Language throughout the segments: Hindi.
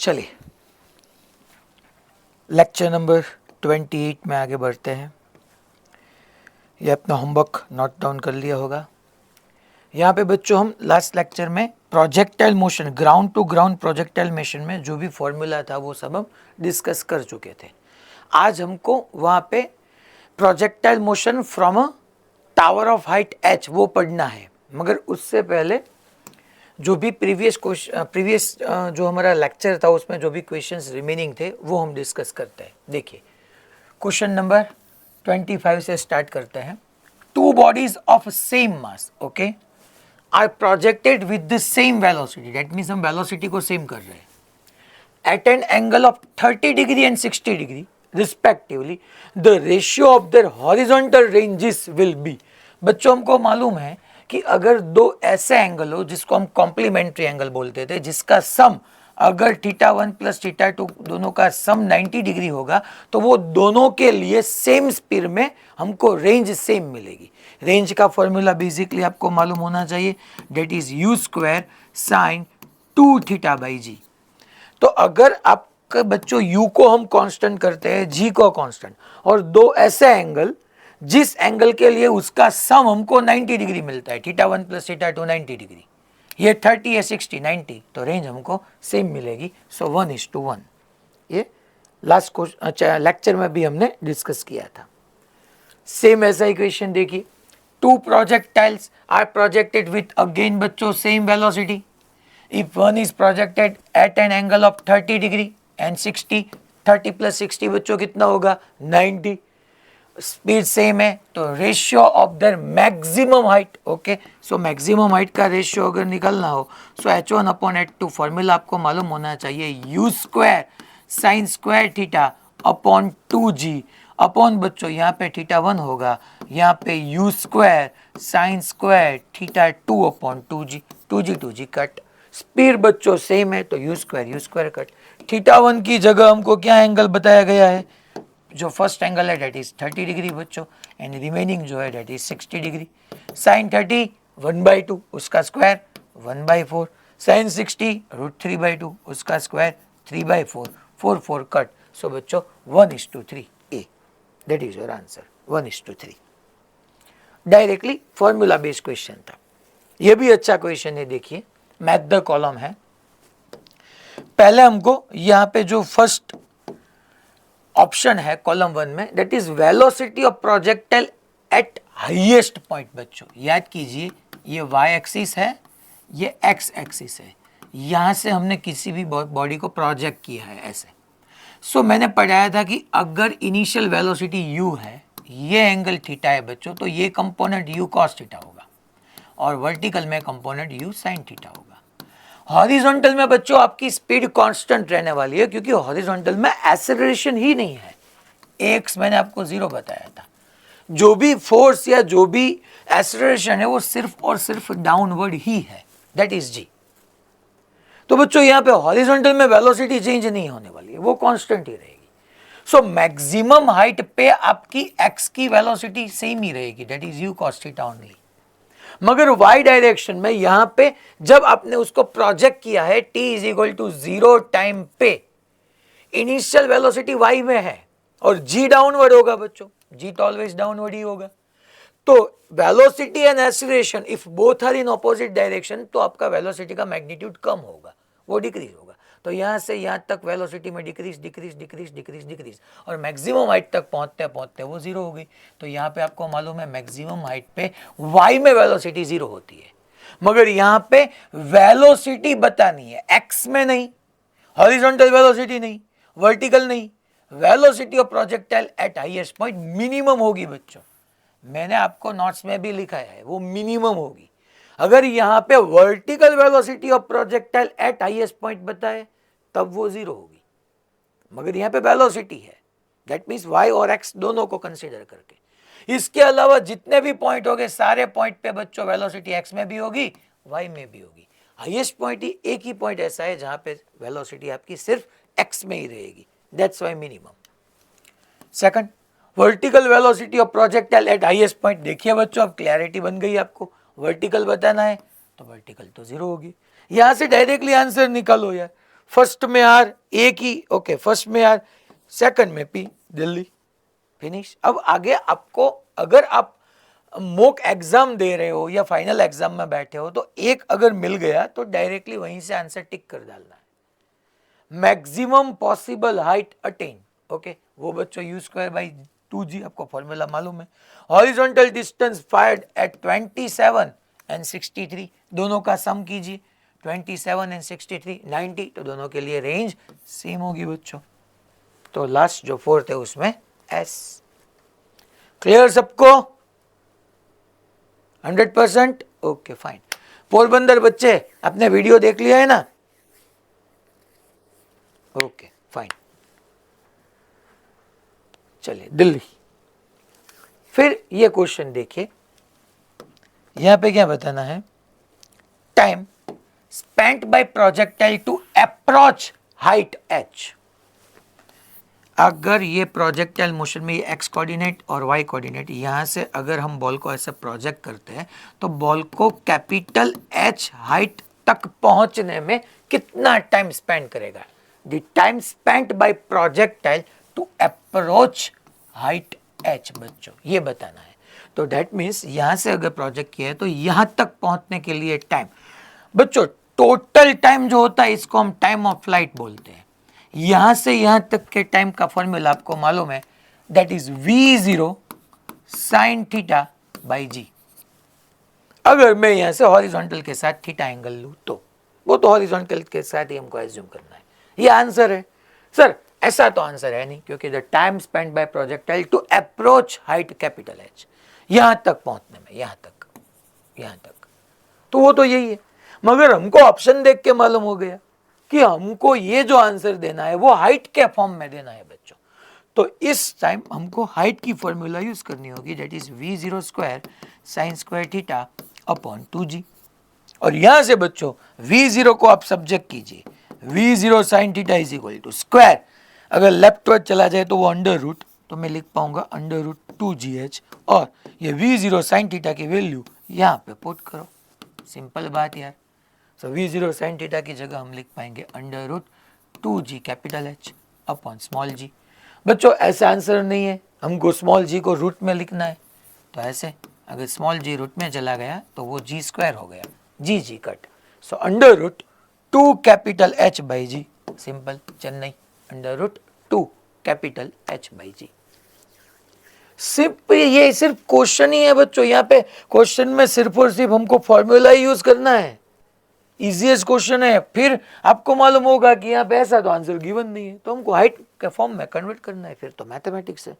चलिए लेक्चर नंबर 28 में आगे बढ़ते हैं। ये अपना होमवर्क नोट डाउन कर लिया होगा। यहाँ पे बच्चों हम लास्ट लेक्चर में projectile motion, ground to ground projectile motion में जो भी फॉर्मूला था वो सब हम डिस्कस कर चुके थे। आज हमको वहाँ पे projectile motion from a tower of height h वो पढ़ना है, मगर उससे पहले जो भी प्रीवियस जो हमारा लेक्चर था उसमें जो भी क्वेश्चंस रिमेनिंग थे वो हम डिस्कस करते हैं। देखिए क्वेश्चन नंबर 25 से स्टार्ट करते हैं। Two bodies of same mass okay are projected with the same velocity, that means हम वेलोसिटी को सेम कर रहे हैं at an angle of 30 degree and 60 degree respectively, the ratio of their horizontal ranges will be. बच्चों हमको मालूम है कि अगर दो ऐसे एंगल हो जिसको हम कॉम्प्लीमेंट्री एंगल बोलते थे, जिसका सम अगर θ1 प्लस θ2 दोनों का सम 90 डिग्री होगा तो वो दोनों के लिए सेम स्पीड में हमको रेंज सेम मिलेगी। रेंज का फॉर्मूला बेसिकली आपको मालूम होना चाहिए, that is u square sine 2θ/g। तो अगर आप बच्चों u को हम कांस्टेंट करते हैं, g को कांस्टेंट, और दो ऐसे एंगल जिस एंगल के लिए उसका सम हमको 90 डिग्री मिलता है, θ1 प्लस θ2 90 डिग्री, ये 30 है 60 90, तो रेंज हमको सेम मिलेगी। सो 1:1। ये लास्ट लेक्चर में भी हमने डिस्कस किया था। सेम ऐसा इक्वेशन देखिए, two projectiles are projected with again बच्चों same velocity if one is projected at an angle of 30 degree and 60, 30 plus 60 बच्चों कितना होगा 90, स्पीड सेम है तो ratio of their maximum height okay. So maximum height का रेशियो अगर निकालना हो सो h1/h2 फॉर्मूला आपको मालूम होना चाहिए, u square sine square theta upon 2g upon बच्चों यहाँ पे θ1 होगा, यहाँ पे u square sine square θ2 upon 2g cut. Speed बच्चों सेम है तो u स्क्वायर कट। θ1 की जगह हमको क्या एंगल बताया गया है, जो फर्स्ट एंगल है डेट इज 30 डिग्री बच्चों, एंड रिमेनिंग जो है डेट इज 60 डिग्री। साइन 30 1/2 उसका स्क्वायर 1/4, साइन 60 √3/2 उसका स्क्वायर 3/4, 4 कट। सो बच्चों 1:3 A, that is your answer 1:3। Directly formula based question था, ये भी अच्छा क्वेश्चन है। देखिए मैथ द कॉलम है, पहले हमको यहाँ पे जो फर्स्ट ऑप्शन है कॉलम 1 में, that is velocity of projectile eight highest point. बच्चों याद कीजिए ये y एक्सिस है, ये x एक्सिस है, यहां से हमने किसी भी बॉडी को प्रोजेक्ट किया है ऐसे। सो मैंने पढ़ाया था कि अगर इनिशियल वेलोसिटी u है, ये एंगल थीटा है बच्चों, तो ये कंपोनेंट u cos थीटा होगा और वर्टिकल में कंपोनेंट u sin थीटा होगा। हॉरिजॉन्टल में बच्चों आपकी स्पीड कांस्टेंट रहने वाली है क्योंकि हॉरिजॉन्टल में एक्सेलरेशन ही नहीं है। एक्स मैंने आपको 0 बताया था, जो भी फोर्स या जो भी एक्सेलरेशन है वो सिर्फ और सिर्फ डाउनवर्ड ही है, दैट इज जी। तो बच्चों यहाँ पे हॉरिजॉन्टल में वेलोसिटी चेंज नहीं होने वाली है, वो कांस्टेंट ही रहेगी। सो मैक्सिमम हाइट पे आपकी एक्स की वेलोसिटी सेम ही रहेगी, that is u cos theta only. मगर y डायरेक्शन में यहां पे जब आपने उसको प्रोजेक्ट किया है t = 0 टाइम पे, इनिशियल वेलोसिटी y में है और g डाउनवर्ड होगा बच्चों, g तो ऑलवेज डाउनवर्ड ही होगा। तो velocity and acceleration if both are in opposite direction तो आपका वेलोसिटी का मैग्नीट्यूड कम होगा, वो डिक्रीज होगा। तो यहां से यहां तक वेलोसिटी में डिक्रीज और मैक्सिमम हाइट तक पहुंचते पहुंचते वो 0 हो गई। तो यहां पे आपको मालूम है मैक्सिमम हाइट पे y में वेलोसिटी 0 होती है, मगर यहां पे वेलोसिटी बतानी है x में नहीं, हॉरिजॉन्टल वेलोसिटी नहीं, वर्टिकल नहीं, velocity of projectile eight highest point minimum होगी बच्चों। मैंने आपको नोट्स में भी लिखा है वो मिनिमम होगी। अगर यहाँ पे vertical velocity of projectile eight highest point बताए तब वो 0 होगी, मगर यहाँ पे वेलोसिटी है, दैट मीन्स y और x दोनों को कंसीडर करके। इसके अलावा जितने भी पॉइंट होंगे सारे पॉइंट पे बच्चों वेलोसिटी x में भी होगी y में भी होगी। हाईएस्ट पॉइंट ही एक ही पॉइंट ऐसा है जहां पे वेलोसिटी आपकी सिर्फ x में ही रहेगी, that's why minimum. Second, vertical velocity of projectile eight highest point. देखिए बच्चों अब क्लैरिटी बन गई आपको, वर्टिकल बताना है तो वर्टिकल तो 0 होगी। यहां से डायरेक्टली आंसर निकालो यार, फर्स्ट में आर एक ही, ओके फर्स्ट में आर, सेकंड में पी, दिल्ली, फिनिश। अब आगे आपको, अगर आप मॉक एग्जाम दे रहे हो या फाइनल एग्जाम में बैठे हो तो एक अगर मिल गया तो डायरेक्टली वहीं से आंसर टिक कर डालना है। Maximum possible height attain, okay वो बच्चों यू स्क्वायर बाई 2g, आपको फॉर्मूला मालूम है। Horizontal distance fired eight 27 and 63, दोनों का सम कीजिए, 27 एंड 63 90, तो दोनों के लिए रेंज सेम होगी बच्चों। तो लास्ट जो फोर्थ है उसमें एस। क्लियर सबको? 100%? Okay fine. पोरबंदर बच्चे आपने वीडियो देख लिया है ना? Okay fine. चलिए दिल्ली। फिर ये क्वेश्चन देखिए, यहां पे क्या बताना है, time spent by projectile to approach height h। अगर ये प्रोजेक्टाइल मोशन में ये x कोऑर्डिनेट और y कोऑर्डिनेट, यहां से अगर हम बॉल को ऐसे प्रोजेक्ट करते हैं तो बॉल को कैपिटल H हाइट तक पहुंचने में कितना टाइम स्पेंड करेगा? The time spent by projectile to approach height h बच्चों, ये बताना है। तो दैट मीन्स यहां से अगर प्रोजेक्ट किया है तो यहां तक पहुंचने के लिए टाइम बच्चों, टोटल टाइम जो होता है इसको हम टाइम ऑफ फ्लाइट बोलते हैं। यहां से यहां तक के टाइम का फॉर्मूला आपको मालूम है, that is v0 sin theta by g. अगर मैं यहां से हॉरिजॉन्टल के साथ थीटा एंगल लूं तो वो तो हॉरिजॉन्टल के साथ ही हमको एज्यूम करना है। ये आंसर है सर? ऐसा तो आंसर है नहीं, क्योंकि the time spend by projectile to approach height capital H, यहां तक पहुंचने में, यहां तक, तो वो तो यही है। मगर हमको ऑप्शन देख के मालूम हो गया कि हमको ये जो आंसर देना है वो हाइट के फॉर्म में देना है बच्चों। तो इस टाइम हमको हाइट की फॉर्मूला यूज करनी होगी, that is v0 square sine square theta upon 2g। और यहां से बच्चों v0 को आप सब्जेक्ट कीजिए, v0 sine theta is equal to square, अगर लेफ्ट वर्ड चला जाए तो वो अंडर रूट, तो मैं लिख पाऊंगा अंडर रूट 2gh, और ये v0 साइन थीटा की वैल्यू यहां पे पुट करो, सिंपल बात यार। सो v0 साइन थीटा की जगह हम लिख पाएंगे under root 2g capital H upon small g। बच्चों ऐसा आंसर नहीं है, हमको स्मॉल g को रूट में लिखना है, तो ऐसे अगर स्मॉल g रूट में चला गया तो वो g स्क्वायर हो गया, g cut. So under root 2 capital H by g, simple Chennai, under root 2 capital H by g. सिर्फ ये सिर्फ क्वेश्चन ही है बच्चों, यहाँ पे क्वेश्चन में सिर्फ और सिर्फ हमको फॉर्मूला ही यूज करना है, इजीएस्ट क्वेश्चन है। फिर आपको मालूम होगा कि यहाँ पे ऐसा तो आंसर गिवन नहीं है, तो हमको हाइट के फॉर्म में कन्वर्ट करना है, फिर तो मैथमेटिक्स है।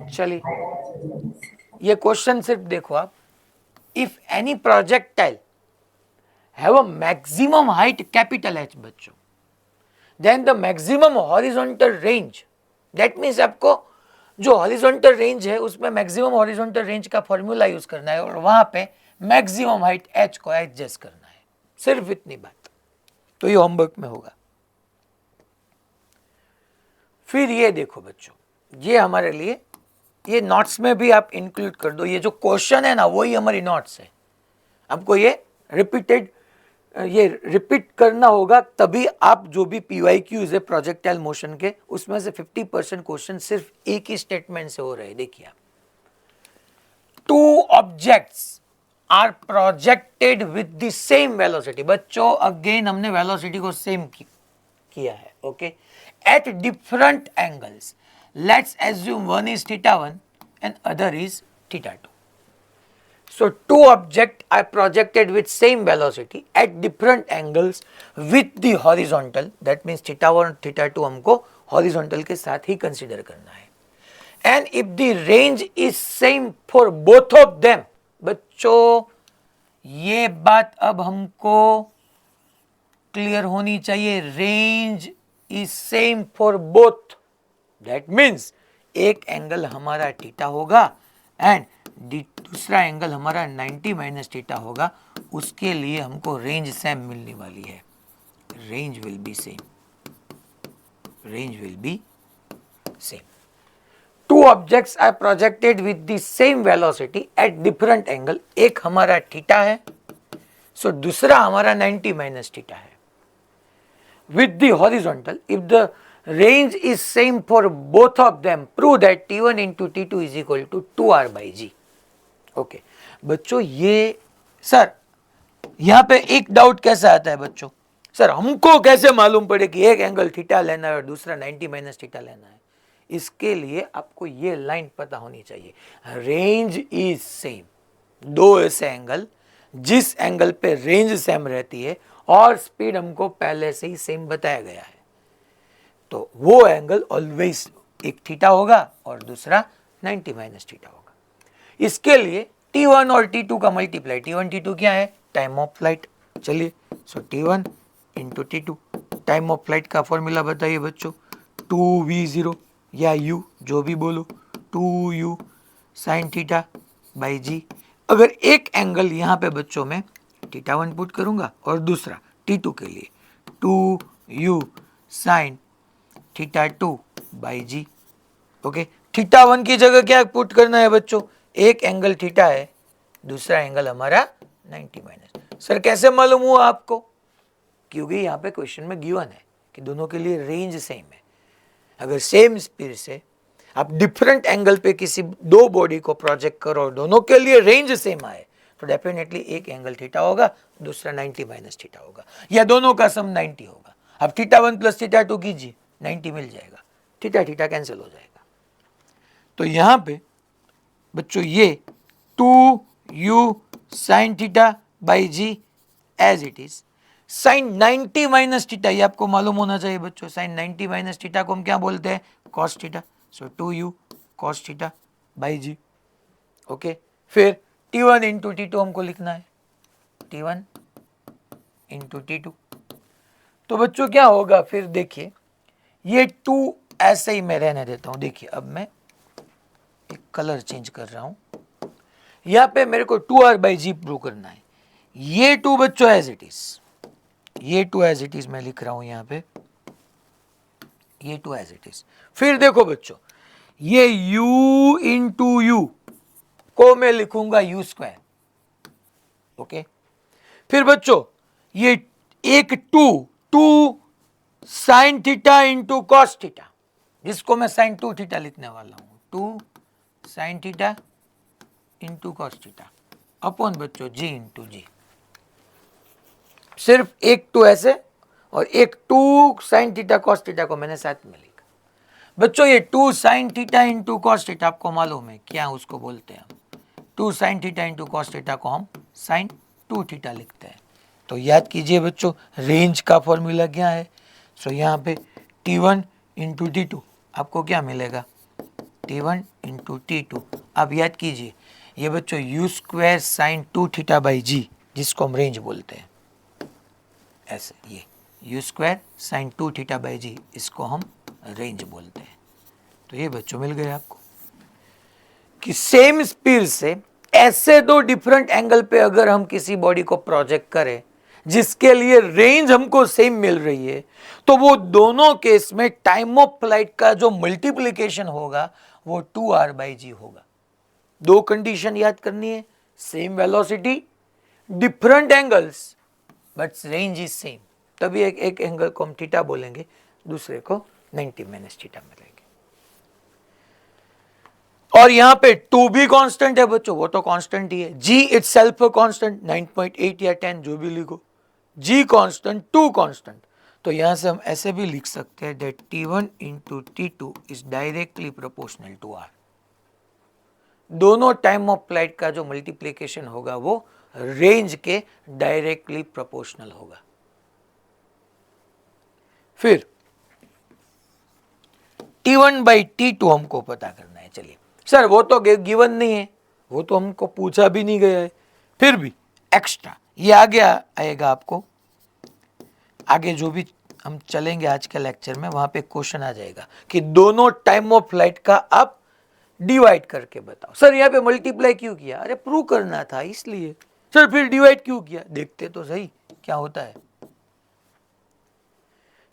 चलिए ये क्वेश्चन सिर्फ देखो आप, if any projectile have a maximum height capital H बच्चों, then the maximum horizontal range, that means आपको जो हॉरिजॉन्टल रेंज है उसमें मैक्सिमम हॉरिजॉन्टल रेंज का फॉर्मूला यूज करना है और वहां पे मैक्सिमम हाइट H को एडजस्ट करना है, सिर्फ इतनी बात। तो ये होमवर्क में होगा। फिर ये देखो बच्चों, ये हमारे लिए, ये नोट्स में भी आप इंक्लूड कर दो, ये जो क्वेश्चन है ना वही हमारी नोट्स है, आपको ये रिपीट करना होगा, तभी आप जो भी PYQs है प्रोजेक्टाइल मोशन के, उसमें से 50% क्वेश्चन सिर्फ एक ही स्टेटमेंट से हो रहे हैं। देखिए आप, 2 objects are projected with the same velocity, बच्चों अगेन हमने वेलोसिटी को सेम किया है, okay, at different angles, let's assume one is θ1 and other is θ2। So 2 objects are projected with same velocity at different angles with the horizontal, that means θ1 और θ2 हमको horizontal के साथ ही consider करना है। And if the range is same for both of them, बच्चों ये बात अब हमको क्लियर होनी चाहिए, range is same for both, that means एक एंगल हमारा थीटा होगा एंड दूसरा एंगल हमारा 90 माइनस थीटा होगा, उसके लिए हमको रेंज सेम मिलने वाली है, range will be same, range will be same. 2 objects are projected with the same velocity at different angle, एक हमारा थीटा है सो दूसरा हमारा 90 माइनस थीटा है with the horizontal. If the range is same for both of them prove that T1 into T2 is equal to 2R/G. Okay बच्चों, ये सर यहां पे एक डाउट कैसा आता है बच्चों, सर हमको कैसे मालूम पड़े कि एक एंगल थीटा लेना है और दूसरा 90 माइनस थीटा लेना है. इसके लिए आपको ये लाइन पता होनी चाहिए, रेंज इज सेम. दो ऐसे एंगल जिस एंगल पे रेंज सेम रहती है और स्पीड हमको पहले से ही सेम बताया गया है, तो वो एंगल ऑलवेज एक थीटा होगा और दूसरा 90 माइनस थीटा होगा. इसके लिए T1 और T2 का मल्टीप्लाई, T1 T2 क्या है, टाइम ऑफ फ्लाइट. चलिए, सो T1 into T2, time of flight का फॉर्मूला बताइए बच्चों, 2V0 या U जो भी बोलो, 2U sine theta by G. अगर एक एंगल यहाँ पे बच्चों में θ1 पुट करूंगा और दूसरा T2 के लिए 2U sign θ2 by G. Okay, θ1 की जगह क्या पुट करना है बच्चों, एक एंगल थीटा है, दूसरा एंगल हमारा 90 माइनस. सर कैसे मालूम हुआ आपको, क्योंकि यहाँ पे क्वेश्चन में गिवन है कि दोनों के लिए रेंज सेम है. अगर सेम स्पीड से आप डिफरेंट एंगल पे किसी दो बॉडी को प्रोजेक्ट करो और दोनों के लिए रेंज सेम आए तो डेफिनेटली एक एंगल थीटा होगा, दूसरा 90 माइनस थीटा होगा, या दोनों का सम 90 होगा. अब θ1 प्लस θ2 कीजिए, 90 मिल जाएगा, थीटा थीटा कैंसिल हो जाएगा. तो यहाँ पे बच्चों ये 2U sine theta by G as it is. Sine 90 minus theta, ये आपको मालूम होना चाहिए बच्चों, साइन 90 माइनस थीटा को हम क्या बोलते हैं, cos theta. So 2U cos theta by G. Okay, फिर T1 इंटू T2 हमको लिखना है, T1 इंटू T2. तो बच्चों क्या होगा, फिर देखिए ये 2 ऐसे ही मैं रहने देता हूं. देखिए अब मैं एक कलर चेंज कर रहा हूं, यहां पे मेरे को 2R/G प्रूव करना है. ये 2 बच्चों एज इट इज, ये 2 एज इट इज मैं लिख रहा हूं यहां पे, ये 2 एज इट इज. फिर देखो बच्चों, ये U इंटू U को मैं लिखूंगा U स्क्वायर. ओके, फिर बच्चों ये एक 2 sine theta into cos theta, जिसको मैं साइन 2 थीटा लिखने वाला हूं, 2 sine theta into cos theta upon बच्चों G इंटू G. सिर्फ एक 2 ऐसे और एक 2 साइन थीटा कॉस थीटा को मैंने साथ में लिखा. बच्चों ये 2 sine theta into cos theta आपको मालूम है क्या उसको बोलते हैं, 2 sine theta into cos theta को हम साइन 2 थीटा लिखते हैं. तो याद कीजिए बच्चों, रेंज का फॉर्मूला क्या है. सो यहाँ पे T1 इंटू T2 आपको क्या मिलेगा, T1 इंटू T2. आप याद कीजिए ये बच्चों U square sine 2 theta by G, जिसको हम रेंज बोलते हैं, ऐसे ये U square sine 2 theta by G, इसको हम रेंज बोलते हैं. तो ये बच्चों मिल गए आपको कि सेम स्पीड से ऐसे दो डिफरेंट एंगल पे अगर हम किसी बॉडी को प्रोजेक्ट करें जिसके लिए रेंज हमको सेम मिल रही है, तो वो दोनों केस में टाइम ऑफ फ्लाइट का जो मल्टीप्लिकेशन होगा वो 2R/G होगा. दो कंडीशन याद करनी है, same velocity, different angles, but range is same. तभी एक एंगल को हम थीटा बोलेंगे, दूसरे को 90 माइनस थीटा मिलेंगे. और यहां पे 2 भी कांस्टेंट है बच्चों, वो तो कांस्टेंट ही है. G इटसेल्फ कांस्टेंट 9.8 या 10 जो भी लिखो, G कांस्टेंट, 2 कांस्टेंट. तो यहां से हम ऐसे भी लिख सकते हैं that T1 into T2 is directly proportional to R. दोनों टाइम ऑफ फ्लाइट का जो मल्टीप्लीकेशन होगा वो रेंज के डायरेक्टली प्रोपोर्शनल होगा. फिर T1 बाई T2 हमको पता करना है. चलिए सर वो तो गिवन नहीं है, वो तो हमको पूछा भी नहीं गया है, फिर भी एक्स्ट्रा ये आगे आएगा आपको. आगे जो भी हम चलेंगे आज के लेक्चर में वहां पे क्वेश्चन आ जाएगा कि दोनों टाइम ऑफ फ्लाइट का आप डिवाइड करके बताओ. सर यहाँ पे मल्टीप्लाई क्यों किया, अरे प्रूव करना था इसलिए. सर फिर डिवाइड क्यों किया, देखते तो सही क्या होता है.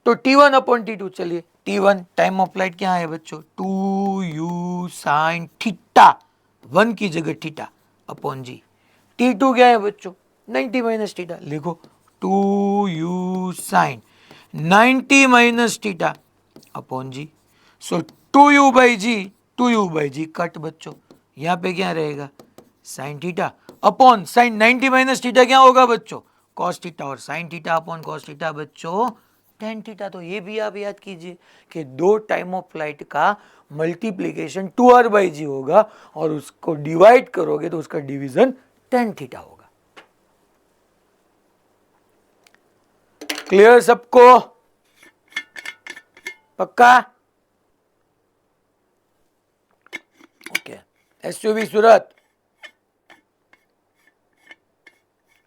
तो T1 अपॉन T2, चलिए T1 टाइम ऑफ फ्लाइट क्या है बच्चों, 2U साइन थीटा, 1 की जगह थीटा अपॉन G. T2 क्या है बच्चों, 90 माइनस थीटा लिखो, 2u sine 90 minus theta upon g. So 2u by g cut बच्चों, यहाँ पे क्या रहेगा sine theta upon sine 90 minus theta क्या होगा बच्चों कॉस थीटा, और sine theta upon cos theta बच्चों टेन थीटा। तो ये भी आप याद कीजिए कि दो टाइम ऑफ फ्लाइट का मल्टीप्लीकेशन 2r बाई जी होगा और उसको डिवाइड करोगे तो उसका डिवीजन टेन थीटा होगा। क्लियर सबको? पक्का? ओके। एसयूवी सूरत,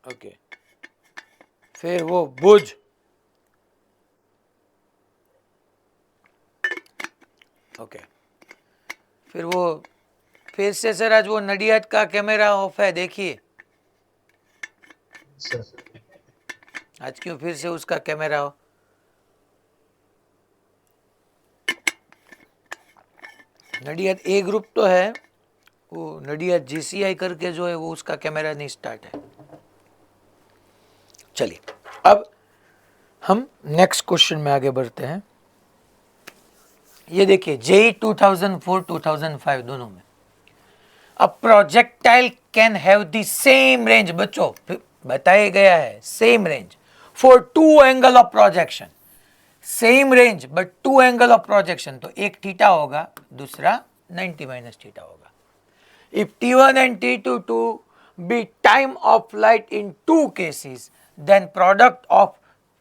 ओके। फिर वो भुज, ओके। फिर वो फिर से सर आज वो नडियाद का कैमरा ऑफ है, देखिए आज क्यों फिर से उसका कैमरा ऑफ? नडियाद ए ग्रुप तो है, वो नडियाद जीसीआई करके जो है वो उसका कैमरा नहीं स्टार्ट है। चलिए अब हम नेक्स्ट क्वेश्चन में आगे बढ़ते हैं। ये देखिए जेई 2004 2005 दोनों में a projectile can have the same range, बच्चों बताया गया है same range for two angle of projection, same range but two angle of projection. तो एक थीटा होगा दूसरा 90 माइनस थीटा होगा। If T1 and T2 be time of flight in two cases, then product of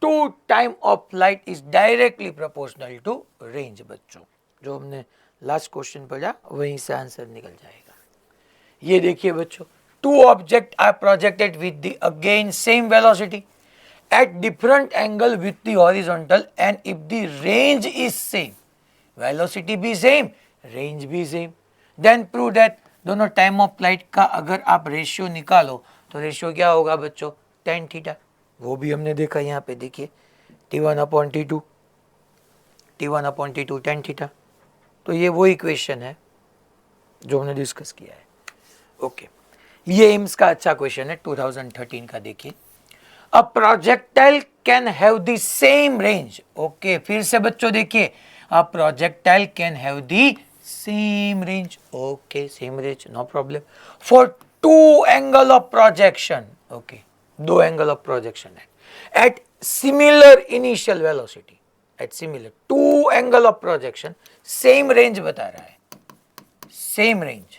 two time of flight is directly proportional to range। बच्चों जो हमने लास्ट क्वेश्चन पढ़ा वहीं से आंसर निकल जाएगा। ये देखिए बच्चों, two objects are projected with the again same velocity at different angle with the horizontal, and if the range is same, velocity भी same, range भी same, then prove that दोनों टाइम ऑफ फ्लाइट का अगर आप रेशियो निकालो तो रेशियो क्या होगा बच्चों टेन थीटा। वो भी हमने देखा यहाँ पे, देखिए T1 upon T2, T1 upon T2 ten theta. तो ये वो इक्वेशन है जो हमने डिस्कस किया है। ओके, ये एम्स का अच्छा क्वेश्चन है 2013 का। देखिए अ projectile can have the same range. Okay, फिर से बच्चों देखिए अ projectile can have the same range, okay, same range, no problem, for two angle of projection, okay, दो angle of projection है at similar initial velocity, at similar two angle of projection, same range बता रहा है, same range,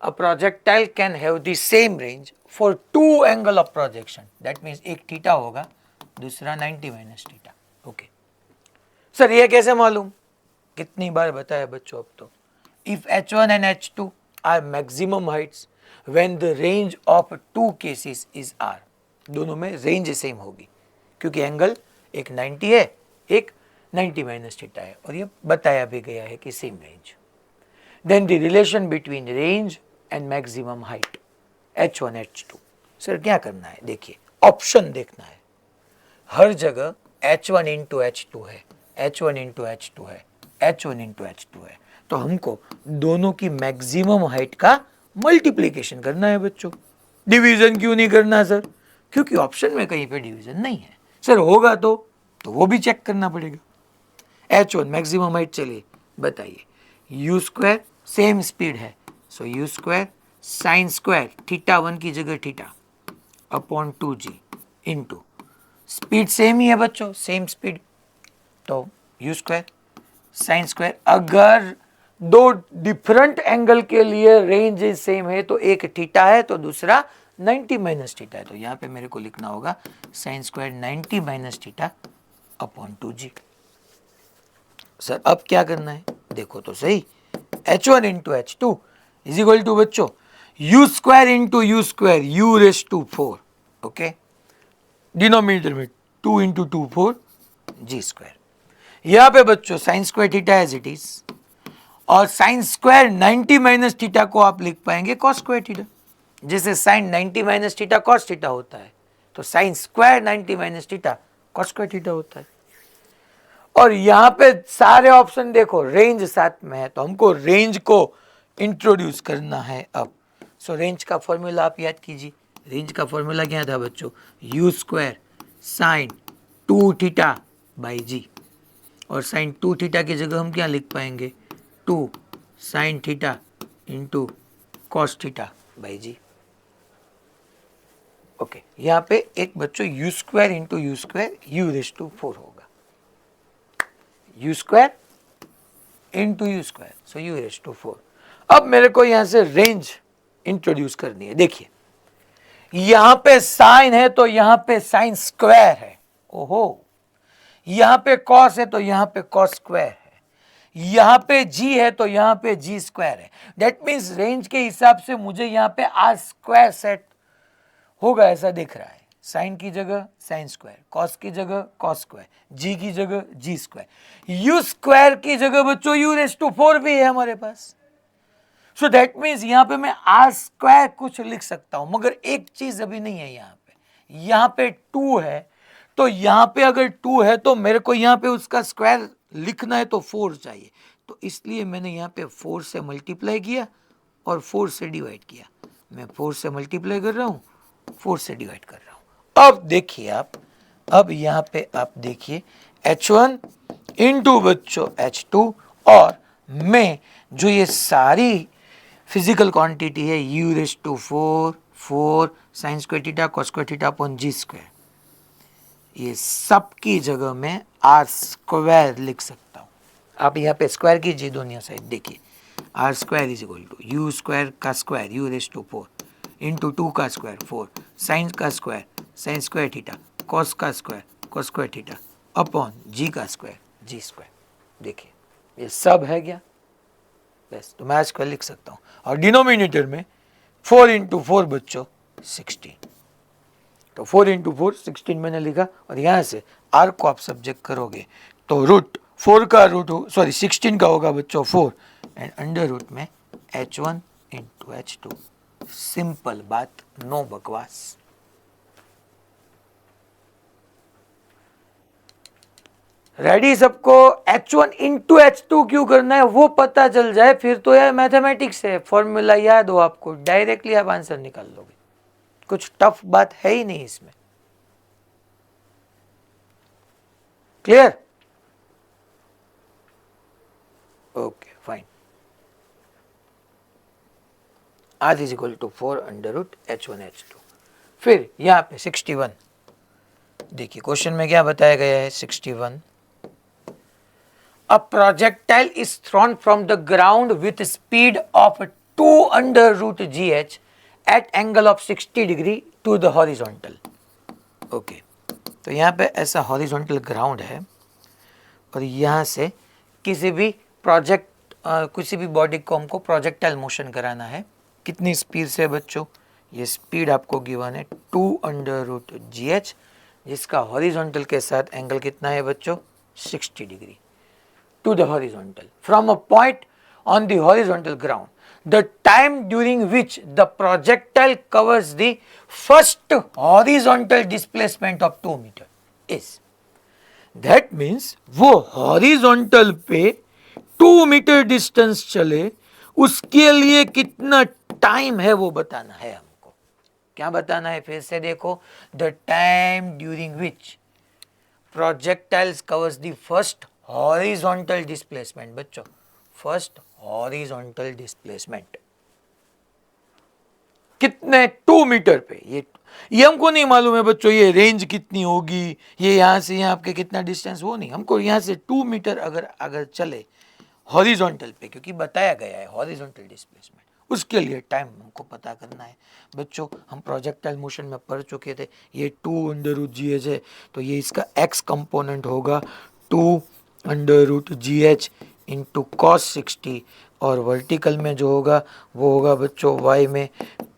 a projectile can have the same range for two angle of projection, that means एक थीटा होगा दूसरा 90 माइनस थीटा। ओके सर ये कैसे मालूम, कितनी बार बताया बच्चों अब तो। If H1 and H2 are maximum heights when the range of two cases is R, दोनों में रेंज सेम होगी क्योंकि एंगल एक 90 है एक 90 माइनस थीटा है और ये बताया भी गया है कि same range. Then the relation between range and maximum height H1 H2। Sir क्या करना है, देखिए ऑप्शन देखना है, हर जगह H1 इंटू H2 है, H1 इंटू H2 है, H1 इंटू H2 है, तो हमको दोनों की मैक्सिमम हाइट का मल्टीप्लिकेशन करना है बच्चों। डिवीजन क्यों नहीं करना सर, क्योंकि ऑप्शन में कहीं पे डिवीजन नहीं है। सर होगा तो वो भी चेक करना पड़ेगा। H1 मैक्सिमम हाइट, चलिए बताइए, यू स्क्वायर सेम स्पीड है, so u square sine square theta 1 की जगह theta upon 2g into speed same ही है बच्चों, सेम स्पीड, तो यू स्क्वायर साइन स्क्वायर। अगर दो डिफरेंट एंगल के लिए रेंज सेम है तो एक थीटा है तो दूसरा 90 माइनस थीटा है, तो यहाँ पे मेरे को लिखना होगा sine square 90 minus theta upon 2g। Sir अब क्या करना है, देखो तो सही, H1 into H2 is equal to बच्चों u square into u square u raise to 4, okay, denominator में 2 इंटू 2 4 जी स्क्वायर। यहाँ पे बच्चों sine square theta as it is और साइन स्क्वायर 90 माइनस थीटा को आप लिख पाएंगे कॉस स्क्वायर थीटा, जैसे sine 90 minus theta cos theta होता है तो sine square 90 minus theta cos square theta होता है। और यहाँ पे सारे ऑप्शन देखो रेंज साथ में है तो हमको रेंज को इंट्रोड्यूस करना है अब। सो रेंज का फॉर्मूला आप याद कीजिए, रेंज का फॉर्मूला क्या था बच्चों, u square sine 2 theta by g, और साइन 2 थीटा की जगह हम क्या लिख पाएंगे, 2 sine theta into cos theta by g. Okay, यहाँ पे एक बच्चों u square into u square u raise to 4 होगा, u square into u square, so u raise to 4। अब मेरे को यहां से रेंज इंट्रोड्यूस करनी है। देखिए यहां पे साइन है तो यहां पे साइन स्क्वायर है, ओहो, यहां पे कॉस है तो यहां पे कॉस स्क्वायर है, यहां पे जी है तो यहां पे जी स्क्वायर है। दैट मीन्स रेंज के हिसाब से मुझे यहां पे आर स्क्वायर सेट होगा ऐसा दिख रहा है। साइन की जगह साइन स्क्वायर, कॉस की जगह कॉस स्क्वायर, जी की जगह जी स्क्वायर, यू स्क्वायर की जगह बच्चों यू रेज टू 4 भी है हमारे पास। सो दैट मीन्स यहां पे मैं आर स्क्वायर कुछ लिख सकता हूं, मगर एक चीज अभी नहीं है यहां पे 2 है, तो यहां पे अगर 2 है तो मेरे को यहां पे उसका स्क्वायर लिखना है तो 4 चाहिए, तो इसलिए मैंने यहां पे 4 से मल्टीप्लाई किया और 4 से डिवाइड किया। मैं 4 से मल्टीप्लाई कर रहा हूं, 4 से डिवाइड कर रहा हूं। अब देखिए आप, अब यहां पे आप देखिए h1 इंटू बच्चों h2, और मैं जो ये सारी फिजिकल क्वांटिटी है u raise to 4 4 sine square theta cos square theta upon g square, ये सब की जगह में आर स्क्वायर लिख सकता हूं। आप यहाँ पे स्क्वायर कीजिए दोनों साइड, देखिए r square is equal to u square का square u raise to 4 into 2 का स्क्वायर 4 साइन का square sine square theta cos का square cos square theta upon g का स्क्वायर जी स्क्वायर। देखिए ये सब है क्या, बस तो मैं स्क्वायर लिख सकता हूँ, और डिनोमिनेटर में 4 इंटू 4 बच्चों 16, तो 4 इंटू 4 16 मैंने लिखा, और यहाँ से आर को आप सब्जेक्ट करोगे तो रूट 4 का रूट 16 का होगा बच्चों 4, एंड अंडर रूट में h1 इंटू h2। सिंपल बात, नो बकवास। रेडी सबको? h1 इंटू h2 क्यों करना है वो पता चल जाए फिर तो यार मैथमेटिक्स है, फॉर्मूला याद हो आपको, डायरेक्टली आप आंसर निकाल लोगे, कुछ टफ बात है ही नहीं इसमें। Clear? Okay fine. r is equal to 4 under root h1 h2। फिर यहां पे 61, देखिए क्वेश्चन में क्या बताया गया है 61, A projectile is thrown from the ground with speed of 2 under root gh at angle of 60 degree to the horizontal। Okay, तो यहाँ पे ऐसा हॉरिजॉन्टल ग्राउंड है, और यहाँ से किसी भी बॉडी को हमको प्रोजेक्टाइल मोशन कराना है। कितनी स्पीड से बच्चों? ये स्पीड आपको गिवन है 2 अंडर रूट gh, जिसका हॉरिजॉन्टल के साथ एंगल कितना है बच्चों? 60 degree to the horizontal from a point on the horizontal ground. The time during which the projectile covers the first horizontal displacement of 2 meter is, that means वो horizontal पे 2 मीटर डिस्टेंस चले उसके लिए कितना टाइम है वो बताना है हमको। क्या बताना है फिर से देखो, the time during which projectiles covers the first horizontal displacement बच्चों, फर्स्ट हॉरिजॉन्टल डिस्प्लेसमेंट कितने? 2 मीटर पे। ये हमको नहीं मालूम है बच्चों ये रेंज कितनी होगी, ये यहां से यहाँ आपके कितना डिस्टेंस, वो नहीं हमको, यहाँ से 2 मीटर अगर चले हॉरिजॉन्टल पे, क्योंकि बताया गया है हॉरिजॉन्टल डिस्प्लेसमेंट, उसके लिए टाइम हमको पता करना है बच्चों। हम प्रोजेक्टाइल मोशन में पढ़ चुके थे, ये 2 अंडर रूट gh है, तो ये इसका x कंपोनेंट होगा 2 under root gh into cos 60, और वर्टिकल में जो होगा वो होगा बच्चों y में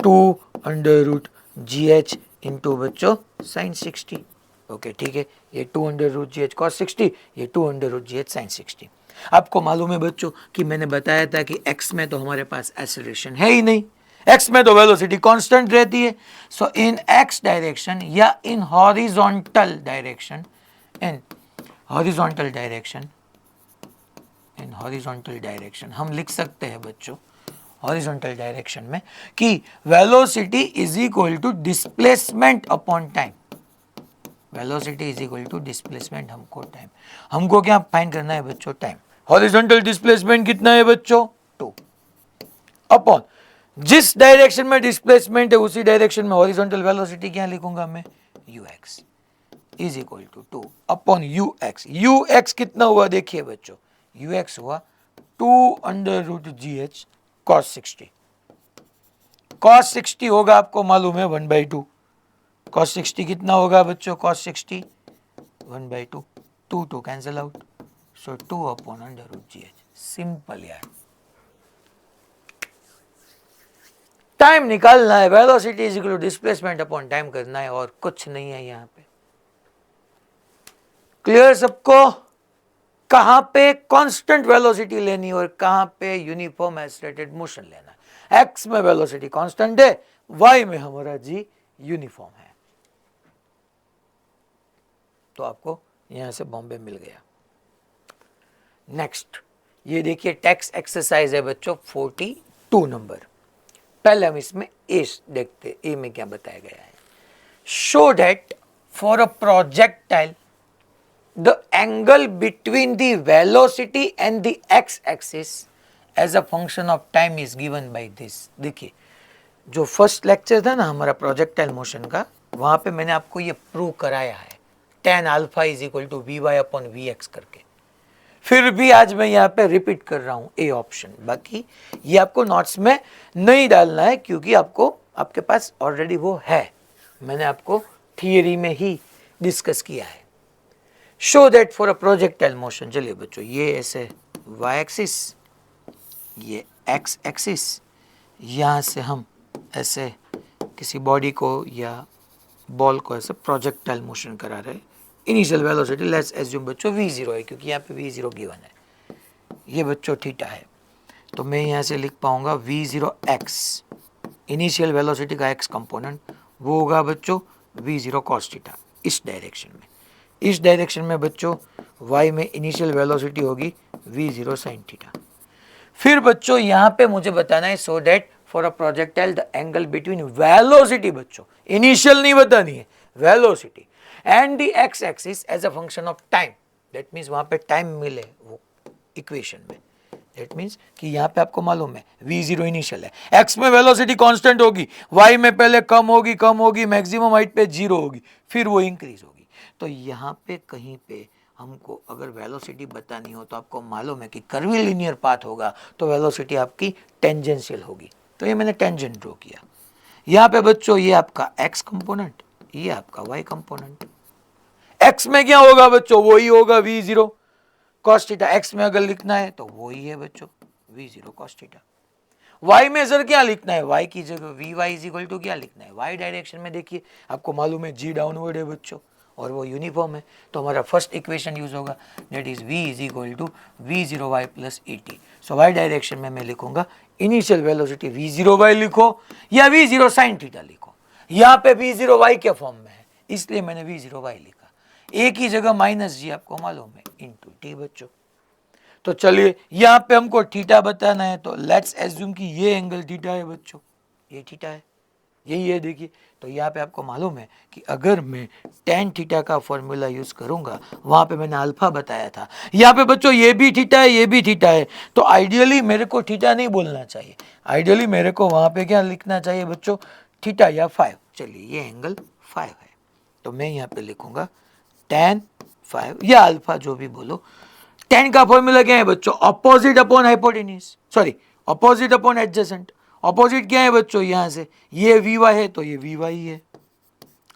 2 अंडर रूट gh इंटू बच्चों साइन 60। ओके ठीक है, ये 2 अंडर रूट gh कॉस 60, ये 2 अंडर रूट gh साइन 60। आपको मालूम है बच्चों कि मैंने बताया था कि x में तो हमारे पास एक्सेलरेशन है ही नहीं, x में तो वेलोसिटी कांस्टेंट रहती है। सो इन x डायरेक्शन या in horizontal direction, in horizontal direction हम लिख सकते हैं बच्चों हॉरिजॉन्टल डायरेक्शन में कि velocity is equal to displacement upon time. Velocity is equal to displacement, हमको क्या फाइंड करना है बच्चों, टाइम। हॉरिजॉन्टल डिस्प्लेसमेंट कितना है बच्चों, 2 अपॉन जिस डायरेक्शन में डिस्प्लेसमेंट है उसी डायरेक्शन में हॉरिजॉन्टल वेलोसिटी क्या लिखूंगा मैं, ux is equal to 2 upon ux। ux कितना हुआ देखिए बच्चों, ux हुआ 2√gh cos 60। cos 60 होगा आपको मालूम है 1/2। cos 60 कितना होगा बच्चों, cos 60 1/2, 2 cancel out, so 2 upon √gh। Simple यार, टाइम निकालना है, velocity is equal to displacement upon time करना है और कुछ नहीं है यहाँ पे। क्लियर सबको, कहां पे कांस्टेंट वेलोसिटी लेनी है और कहां पे यूनिफॉर्म एक्सीलरेटेड मोशन लेना है। एक्स में वेलोसिटी कांस्टेंट है, वाई में हमारा जी यूनिफॉर्म है। तो आपको यहां से बॉम्बे मिल गया। नेक्स्ट ये देखिए टेक्स्ट एक्सरसाइज है बच्चों 42 नंबर। पहले हम इसमें ए देखते, ए में क्या बताया गया है। Show that for a projectile the angle between the velocity and the x-axis as a function of time is given by this। देखिए जो फर्स्ट लेक्चर था ना हमारा प्रोजेक्टाइल मोशन का, वहां पे मैंने आपको ये प्रूव कराया है tan alpha is equal to v y upon v x करके। फिर भी आज मैं यहाँ पे रिपीट कर रहा हूँ ए ऑप्शन। बाकी ये आपको नोट्स में नहीं डालना है क्योंकि आपको आपके पास ऑलरेडी वो है, मैंने आपको थियरी में ही डिस्कस किया है। Show that for a projectile motion, चलिए बच्चों ये ऐसे वाई एक्सिस, ये एक्स एक्सिस, यहाँ से हम ऐसे किसी बॉडी को या बॉल को ऐसे प्रोजेक्टाइल मोशन करा रहे हैं। इनिशियल वेलोसिटी लेट्स एज्यूम बच्चों v0 है क्योंकि यहाँ पे v0 गिवन है, ये बच्चों थीटा है, तो मैं यहाँ से लिख पाऊंगा v0x, इनिशियल वेलोसिटी का x कंपोनेंट वो होगा बच्चों v0 cos थीटा। इस डायरेक्शन में, इस डायरेक्शन में बच्चों y में इनिशियल वेलोसिटी होगी v0 sin थीटा। फिर बच्चों यहाँ पे मुझे बताना है so that for a projectile the angle between velocity, बच्चों इनिशियल नहीं बतानी है, velocity and the x axis as a function of time. That means वहां पे टाइम मिले वो इक्वेशन में। दैट मीन्स कि यहाँ पे आपको मालूम है v0 इनिशियल है, x में वेलोसिटी कांस्टेंट होगी, y में पहले कम होगी मैक्सिमम हाइट पे 0 होगी, फिर वो इंक्रीज होगी। तो यहाँ पे कहीं पे हमको अगर वेलोसिटी बतानी हो तो आपको मालूम है कि कर्वी लीनियर पाथ होगा तो वेलोसिटी आपकी टेंजेंशियल होगी। तो ये मैंने टेंजेंट ड्रॉ किया। यहाँ पे बच्चों ये आपका x कंपोनेंट, ये आपका y कंपोनेंट। x में क्या होगा बच्चों, वही होगा v0 cos थीटा। x में अगर लिखना है तो वही है बच्चों v0 cos थीटा। y में सर क्या लिखना है, y की जगह vy इज इक्वल टू क्या लिखना है, y डायरेक्शन में देखिए आपको मालूम है g डाउनवर्ड है बच्चों और वो यूनिफॉर्म है, तो हमारा फर्स्ट इक्वेशन यूज होगा that is v is equal to v0y plus et। So y direction में मैं लिखूंगा इनिशियल वेलोसिटी v0y लिखो या v0 sin थीटा लिखो। यहाँ पे v0y के फॉर्म में है इसलिए मैंने v0y लिखा, a की जगह माइनस जी आपको मालूम है इंटू टी बच्चों। तो चलिए यहाँ पे हमको थीटा बताना है तो लेट्स एज्यूम कि ये एंगल थीटा है बच्चों, ये थीटा है, यही है देखिए। तो यहाँ पे आपको मालूम है कि अगर मैं tan थीटा का फॉर्मूला यूज करूंगा, वहां पे मैंने अल्फा बताया था, यहाँ पे बच्चों ये भी थीटा है ये भी थीटा है, तो आइडियली मेरे को थीटा नहीं बोलना चाहिए, आइडियली मेरे को वहां पे क्या लिखना चाहिए बच्चों, थीटा या 5। चलिए ये एंगल 5 है तो मैं यहाँ पे लिखूंगा tan 5 या अल्फा जो भी बोलो। tan का फॉर्मूला क्या है बच्चों, opposite upon hypotenuse, sorry opposite upon adjacent. Opposite क्या है बच्चों, यहां से ये वी वाई है तो ये वी वाई है,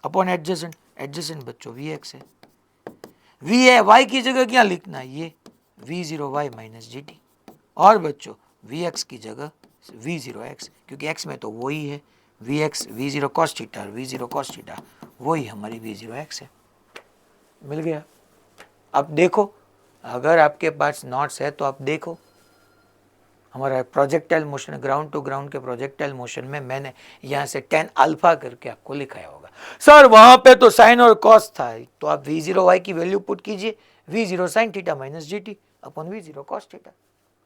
अपॉन एडजेसेंट, एडजेसेंट बच्चों वी एक्स है, वी है वाई की जगह क्या लिखना है, ये v0 y minus g T, और बच्चों वी एक्स की जगह v0 x, क्योंकि x में तो वही है we x v0 cos theta और v0 cos थीटा वही हमारी v0 x है। मिल गया। अब देखो अगर आपके पास नोट्स है तो आप देखो, हमारा projectile motion ground to ground के प्रोजेक्टाइल मोशन में मैंने यहाँ से tan अल्फा करके आपको लिखाया होगा। सर वहां पे तो साइन और कॉस था, तो आप v0 y की वैल्यू पुट कीजिए v0 sin theta minus g T upon v0 cos theta,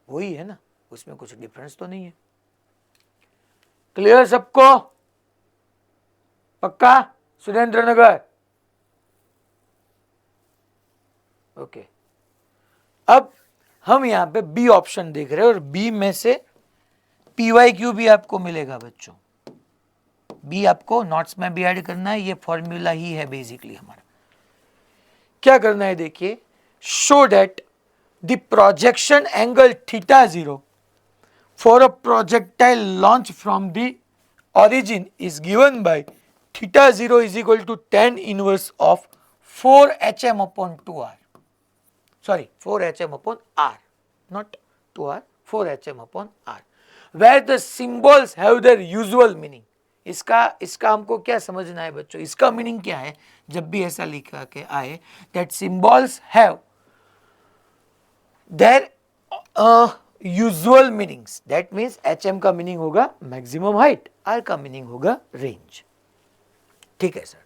वही है ना, उसमें कुछ डिफरेंस तो नहीं है। क्लियर सबको? पक्का? सुरेंद्र नगर, ओके। अब हम यहां पे बी ऑप्शन देख रहे हैं और बी में से PYQ भी आपको मिलेगा बच्चों। बी आपको नोट्स में भी ऐड करना है, ये फॉर्मूला ही है बेसिकली हमारा। क्या करना है देखिए, show that the projection angle θ0 for a projectile launched from the origin is given by θ0 is equal to tan inverse of 4hm upon 2r. Sorry, 4hm upon r, not 2r, 4hm upon r, where the symbols have their usual meaning. इसका हमको क्या समझना है बच्चों? इसका मीनिंग क्या है जब भी ऐसा लिखा के आए that symbols have their usual meanings, that means HM का मीनिंग होगा मैक्सिमम हाइट, R का मीनिंग होगा रेंज। ठीक है सर,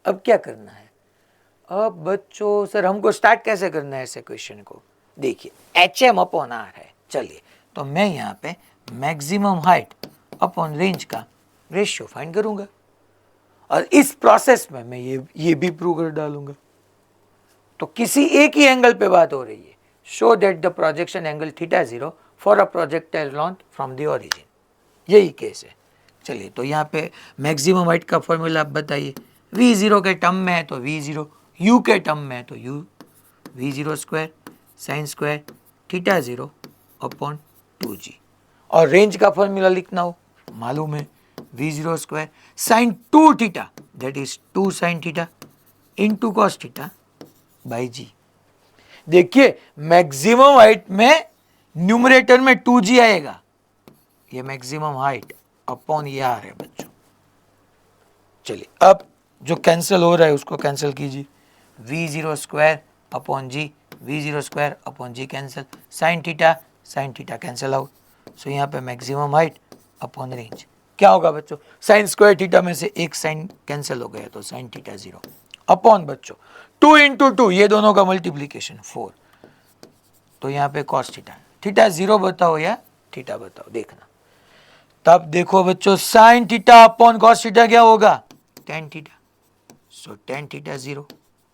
अब क्या करना है? अब बच्चों सर हमको स्टार्ट कैसे करना है ऐसे क्वेश्चन को? देखिए HM अपॉन R है, चलिए तो मैं यहाँ पे मैक्सिमम हाइट अपॉन रेंज का रेशियो फाइंड करूंगा और इस प्रोसेस में मैं ये भी प्रूव कर डालूंगा। तो किसी एक ही एंगल पे बात हो रही है। Show that the projection angle θ0 for a projectile launch from the origin, यही केस है। चलिए तो यहाँ पे मैक्सिमम हाइट का फॉर्मूला आप बताइए। V0 के टर्म में है तो V0, U के टर्म में है तो U, V0 square sine square θ0 upon 2g। और रेंज का फॉर्मूला लिखना हो मालूम है, V0 square sine 2θ that is 2 sine theta into cos theta by g. देखिए मैक्सिमम हाइट में न्यूमरेटर में 2g आएगा, ये मैक्सिमम हाइट अपॉन ये आर है बच्चों। चलिए अब जो कैंसिल हो रहा है उसको कैंसिल कीजिए, V0 square upon g, V0 square upon g cancel, sine theta cancel out. So यहाँ पे मैक्सिमम हाइट अपॉन रेंज क्या होगा बच्चों? साइन स्क्वायर थीटा में से एक साइन कैंसिल हो गया तो साइन θ0 अपॉन बच्चों 2 इंटू 2, ये दोनों का मल्टीप्लीकेशन 4, तो यहाँ पे कॉस θ0 बताओ या थीटा बताओ देखना। तब देखो बच्चों sign theta upon cos theta क्या होगा? tan थीटा, सो tan θ0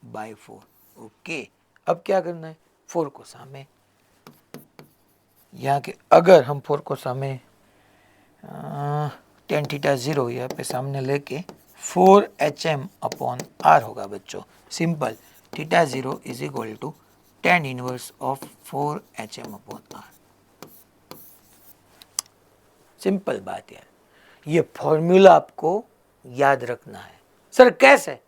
बाय 4। ओके, अब क्या करना है? 4 को सामने यहाँ के, अगर हम 4 को सामने tan θ0 यहाँ पे सामने लेके 4hm अपॉन r होगा बच्चों। Simple, θ0 is equal to tan inverse of 4hm upon r। Simple बात यार, ये फॉर्मूला आपको याद रखना है। सर कैसे?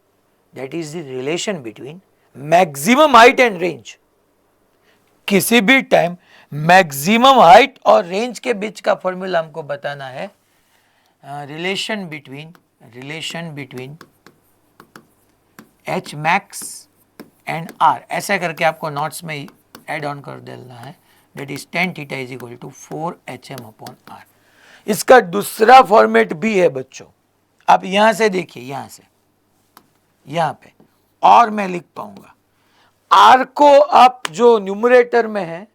That is the relation between maximum height and range. किसी भी टाइम मैक्सिमम हाइट और रेंज के बीच का फॉर्मूला हमको बताना है, relation between H max and R, ऐसा करके आपको नोट्स में ऐड ऑन कर देना है। That is tan theta is equal to 4hm upon R। इसका दूसरा फॉर्मेट भी है बच्चों, आप यहां से देखिए, यहां पे और मैं लिख पाऊंगा R को, आप जो न्यूमरेटर में है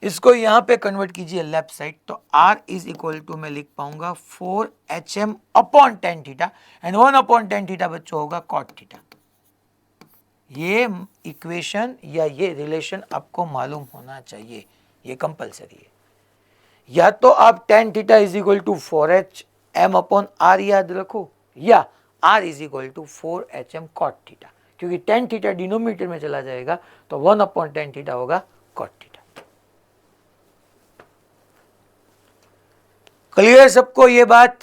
इसको यहां पे कन्वर्ट कीजिए लेफ्ट साइड, तो R इज इक्वल टू मैं लिख पाऊंगा 4hm upon tan theta and 1 upon tan theta बच्चों होगा cot थीटा। ये इक्वेशन या ये रिलेशन आपको मालूम होना चाहिए, ये कंपलसरी है। या तो आप tan theta is equal to 4hm upon R याद रखो, या R is equal to 4hm cot theta, क्योंकि tan थीटा डिनोमिनेटर में चला जाएगा तो 1 अपॉन tan थीटा होगा cot थीटा। क्लियर सबको ये बात?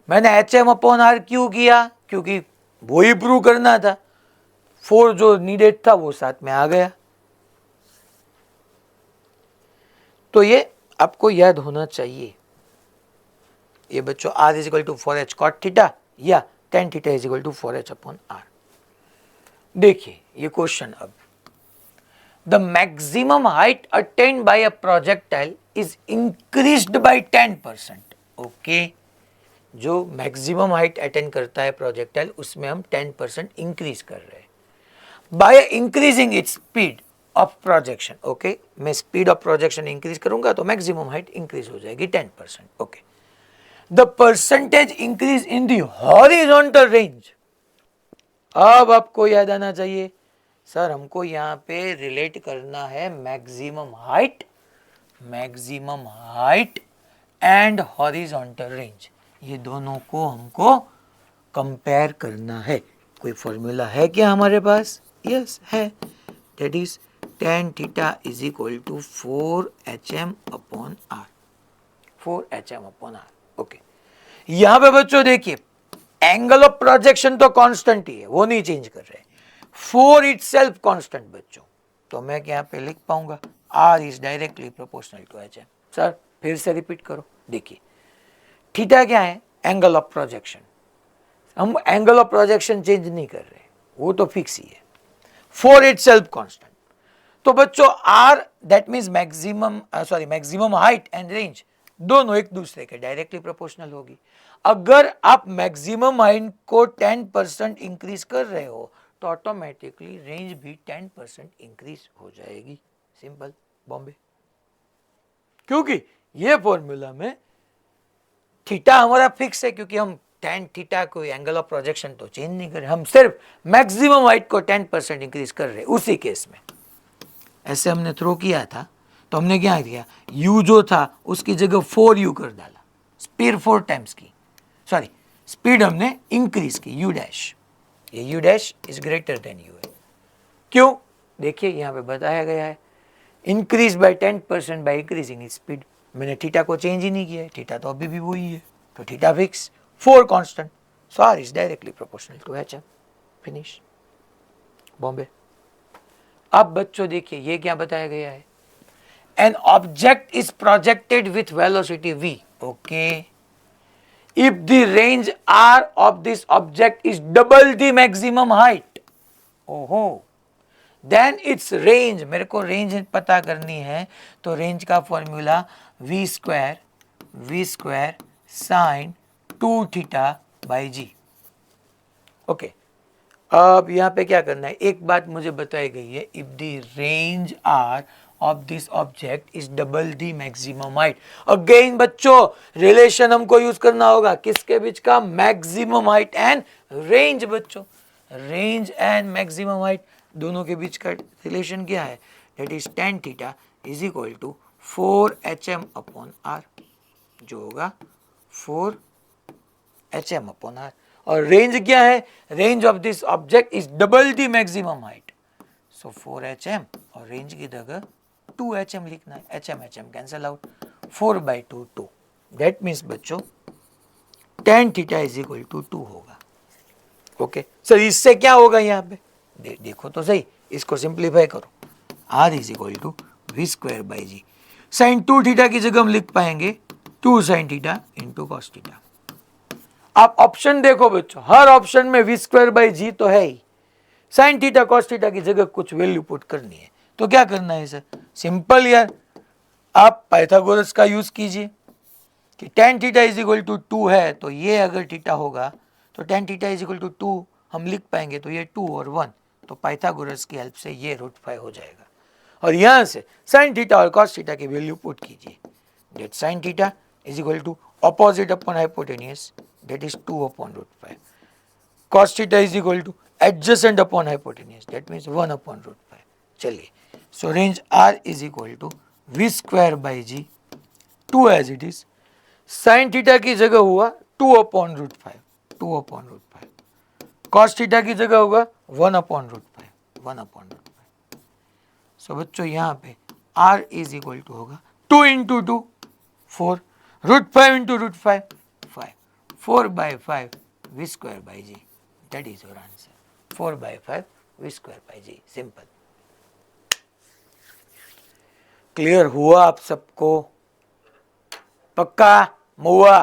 मैंने HM अपॉन R क्यों किया? क्योंकि वो ही प्रूव करना था, 4 जो नीडेड था वो साथ में आ गया। तो ये आपको याद होना चाहिए ये बच्चों, R is equal to 4h cot theta या tan theta is equal to 4h upon R। देखिए ये क्वेश्चन, अब the maximum height attained by a projectile is increased by 10%। Okay, जो मैक्सिमम हाइट अटेंड करता है प्रोजेक्टाइल उसमें हम 10% इंक्रीज कर रहे हैं by increasing its speed of projection. Okay, मैं स्पीड ऑफ प्रोजेक्शन इंक्रीज करूंगा तो मैक्सिमम हाइट इंक्रीज हो जाएगी 10%। Okay, the percentage increase in the horizontal range. अब आपको याद आना चाहिए सर हमको यहाँ पे रिलेट करना है maximum height and horizontal range, ये दोनों को हमको कंपेयर करना है। कोई फॉर्मूला है क्या हमारे पास? यस है, that is tan theta is equal to 4hm upon r, 4hm upon r। Okay, यहां पे बच्चों देखिए एंगल ऑफ प्रोजेक्शन तो कांस्टेंट ही है, वो नहीं चेंज कर रहे, 4 इटसेल्फ कांस्टेंट बच्चों, तो मैं यहाँ पे लिख पाऊंगा r is directly proportional to hm। Sir फिर से रिपीट करो, देखिए थीटा क्या है? Angle of projection. हम एंगल ऑफ प्रोजेक्शन चेंज नहीं कर रहे, वो तो फिक्स ही है, 4 इटसेल्फ कांस्टेंट। तो बच्चों r that means maximum height and range दोनों एक दूसरे के डायरेक्टली प्रोपोर्शनल होगी। अगर आप मैक्सिमम हाइट को 10% इंक्रीज कर रहे हो तो ऑटोमेटिकली रेंज भी 10% इंक्रीज हो जाएगी। सिंपल बॉम्बे, क्योंकि ये फॉर्मूला में थीटा हमारा फिक्स है, क्योंकि हम tan थीटा को एंगल ऑफ प्रोजेक्शन तो चेंज नहीं कर रहे, हम सिर्फ मैक्सिमम हाइट को 10% इंक्रीज कर रहे हैं। उसी केस में ऐसे हमने थ्रो किया था तो हमने क्या किया, u जो था उसकी जगह 4u कर डाला, स्पीड 4 टाइम्स की, सॉरी स्पीड हमने इंक्रीज की u डैश, ये u dash is greater than u है। क्यों? देखिए यहाँ पे बताया गया है increase by 10% by increasing speed. मैंने थीटा को चेंज ही नहीं किया है, थीटा तो अभी भी वही है, तो theta fix, 4 constant, so r is directly proportional to hm। Finish बॉम्बे। अब बच्चों देखिए ये क्या बताया गया है, an object is projected with velocity v, okay, if the range r of this object is double the maximum height, ओहो, देन इट्स रेंज, मेरे को रेंज पता करनी है तो रेंज का formula v square sine 2 theta by g. Okay, अब यहाँ पे क्या करना है, एक बात मुझे बताई गई है, if the range r of this object is double the maximum height. Again बच्चों रिलेशन हमको यूज करना होगा किसके बीच का, मैक्सिमम हाइट एंड रेंज। बच्चों रेंज एंड मैक्सिमम हाइट दोनों के बीच का रिलेशन क्या है, that is tan theta is equal to 4hm upon r, जो होगा 4hm अपॉन r। और रेंज क्या है, range of this object is double the maximum height, so 4hm और रेंज की जगह 2hm लिखना है, hm cancel out, 4/2 2, that means बच्चों tan theta is equal to 2 होगा। ओके सर, इससे क्या होगा यहाँ पे देखो तो सही, इसको सिंप्लीफाई करो, r is equal to v square by g, sine 2 theta की जगह हम लिख पाएंगे 2 sine theta into cos theta. आप ऑप्शन देखो बच्चों, हर ऑप्शन में वी स्क्वायर बाई जी तो है ही, साइन थीटा कॉस थीटा की जगह कुछ वैल्यू पुट करनी है, तो क्या करना है सर, सिंपल यार, आप पाइथागोरस का यूज कीजिए कि tan theta is equal to 2 है, तो ये अगर थीटा होगा तो tan theta is equal to 2 हम लिख पाएंगे, तो ये 2 और 1, तो पाइथागोरस की हेल्प से ये √5 हो जाएगा। और यहाँ से साइन थीटा और कॉस थीटा की वैल्यू पुट कीजिए, that sine theta is equal to opposite upon hypotenuse, that is 2 upon √5, cos theta is equal to adjacent upon hypotenuse, that means 1 upon √5। चलिए, so range r is equal to v square by g, 2 as it is, sin theta की जगह हुआ 2 upon √5, 2 upon √5, cos theta की जगह होगा 1 upon √5, 1 upon √5। so बच्चों यहाँ पे r is equal to होगा 2 into 2 4, √5 into √5 5, 4/5 v square by g, that is your answer, 4/5 v square by g, simple। Clear हुआ आप सबको? पक्का मुआ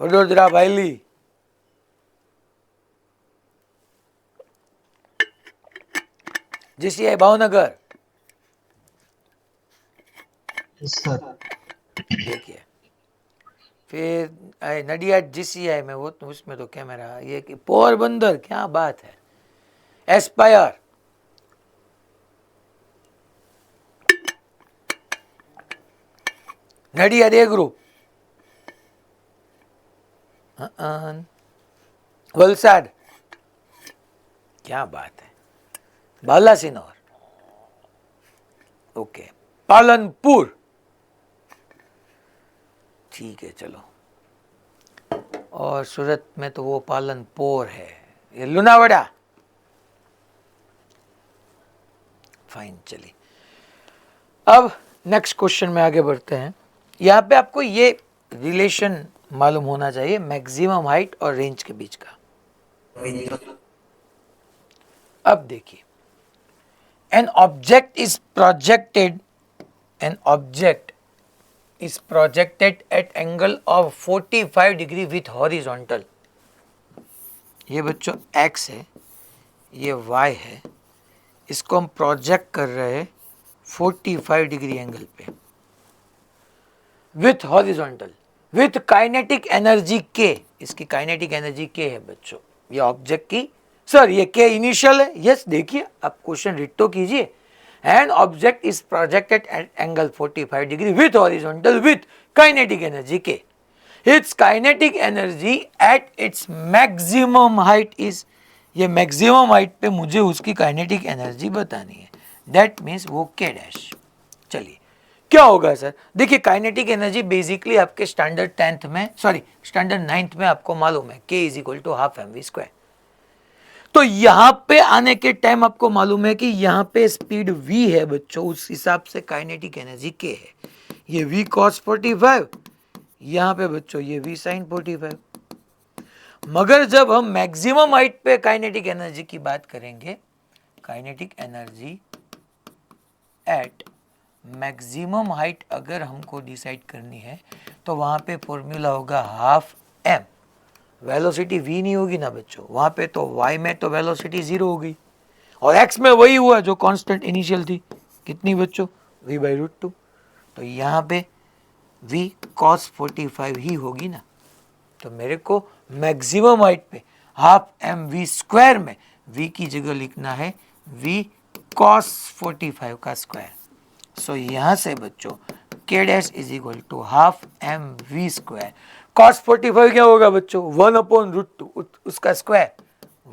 वडोदरा भाईली, जीसीआई भावनगर, सर देखिए फिर नडियाड जीसीआई में वो तो उसमें तो कैमरा, ये कि पोरबंदर, क्या बात है, एस्पायर, रेडी आर गुरु? वलसाड, क्या बात है, बालासिनोर, ओके, पालनपुर, ठीक है चलो, और सूरत में तो वो पालनपुर है, ये लुनावड़ा, फाइन। चलिए अब नेक्स्ट क्वेश्चन में आगे बढ़ते हैं। यहाँ पे आपको ये रिलेशन मालूम होना चाहिए मैक्सिमम हाइट और रेंज के बीच का। अब देखिए, N object is projected, N object is projected eight angle of 45 degree with horizontal. ये बच्चों x है, ये y है, इसको हम प्रोजेक्ट कर रहे हैं 45 डिग्री एंगल पे with horizontal, with kinetic energy k। इसकी काइनेटिक एनर्जी k है बच्चों, ये ऑब्जेक्ट की, सर ये k इनिशियल है, यस देखिए आप क्वेश्चन रीड तो कीजिए। N object is projected eight angle 45 degree with horizontal with kinetic energy k। It's kinetic energy at its maximum height is, ये मैक्सिमम हाइट पे मुझे उसकी काइनेटिक एनर्जी बतानी है, दैट मीन्स वो k डैश। चलिए क्या होगा सर? देखिए काइनेटिक एनर्जी बेसिकली आपके स्टैंडर्ड 10th में, सॉरी स्टैंडर्ड 9th में आपको मालूम है k is equal to half mv²। तो यहां पे आने के टाइम आपको मालूम है कि यहां पे स्पीड v है बच्चों, उस हिसाब से काइनेटिक एनर्जी k है। ये v cos 45, यहां पे बच्चों ये v sin 45। मगर जब हम मैक्सिमम हाइट पे काइनेटिक एनर्जी की बात करेंगे, kinetic energy at maximum height अगर हमको डिसाइड करनी है तो वहां पे फॉर्मूला होगा हाफ m। वेलोसिटी v नहीं होगी ना बच्चों, वहां पे तो y में तो वेलोसिटी 0 होगी और x में वही हुआ जो कांस्टेंट इनिशियल थी, कितनी बच्चों, v/√2। तो यहाँ पे v cos 45 ही होगी ना। तो मेरे को मैक्सिमम हाइट पे हाफ mv² में v की जगह लिखना है v cos 45 का स्क्वायर। सो यहाँ से बच्चों k dash is equal to half mv²। cos 45 क्या होगा बच्चों, 1/√2, उसका स्क्वायर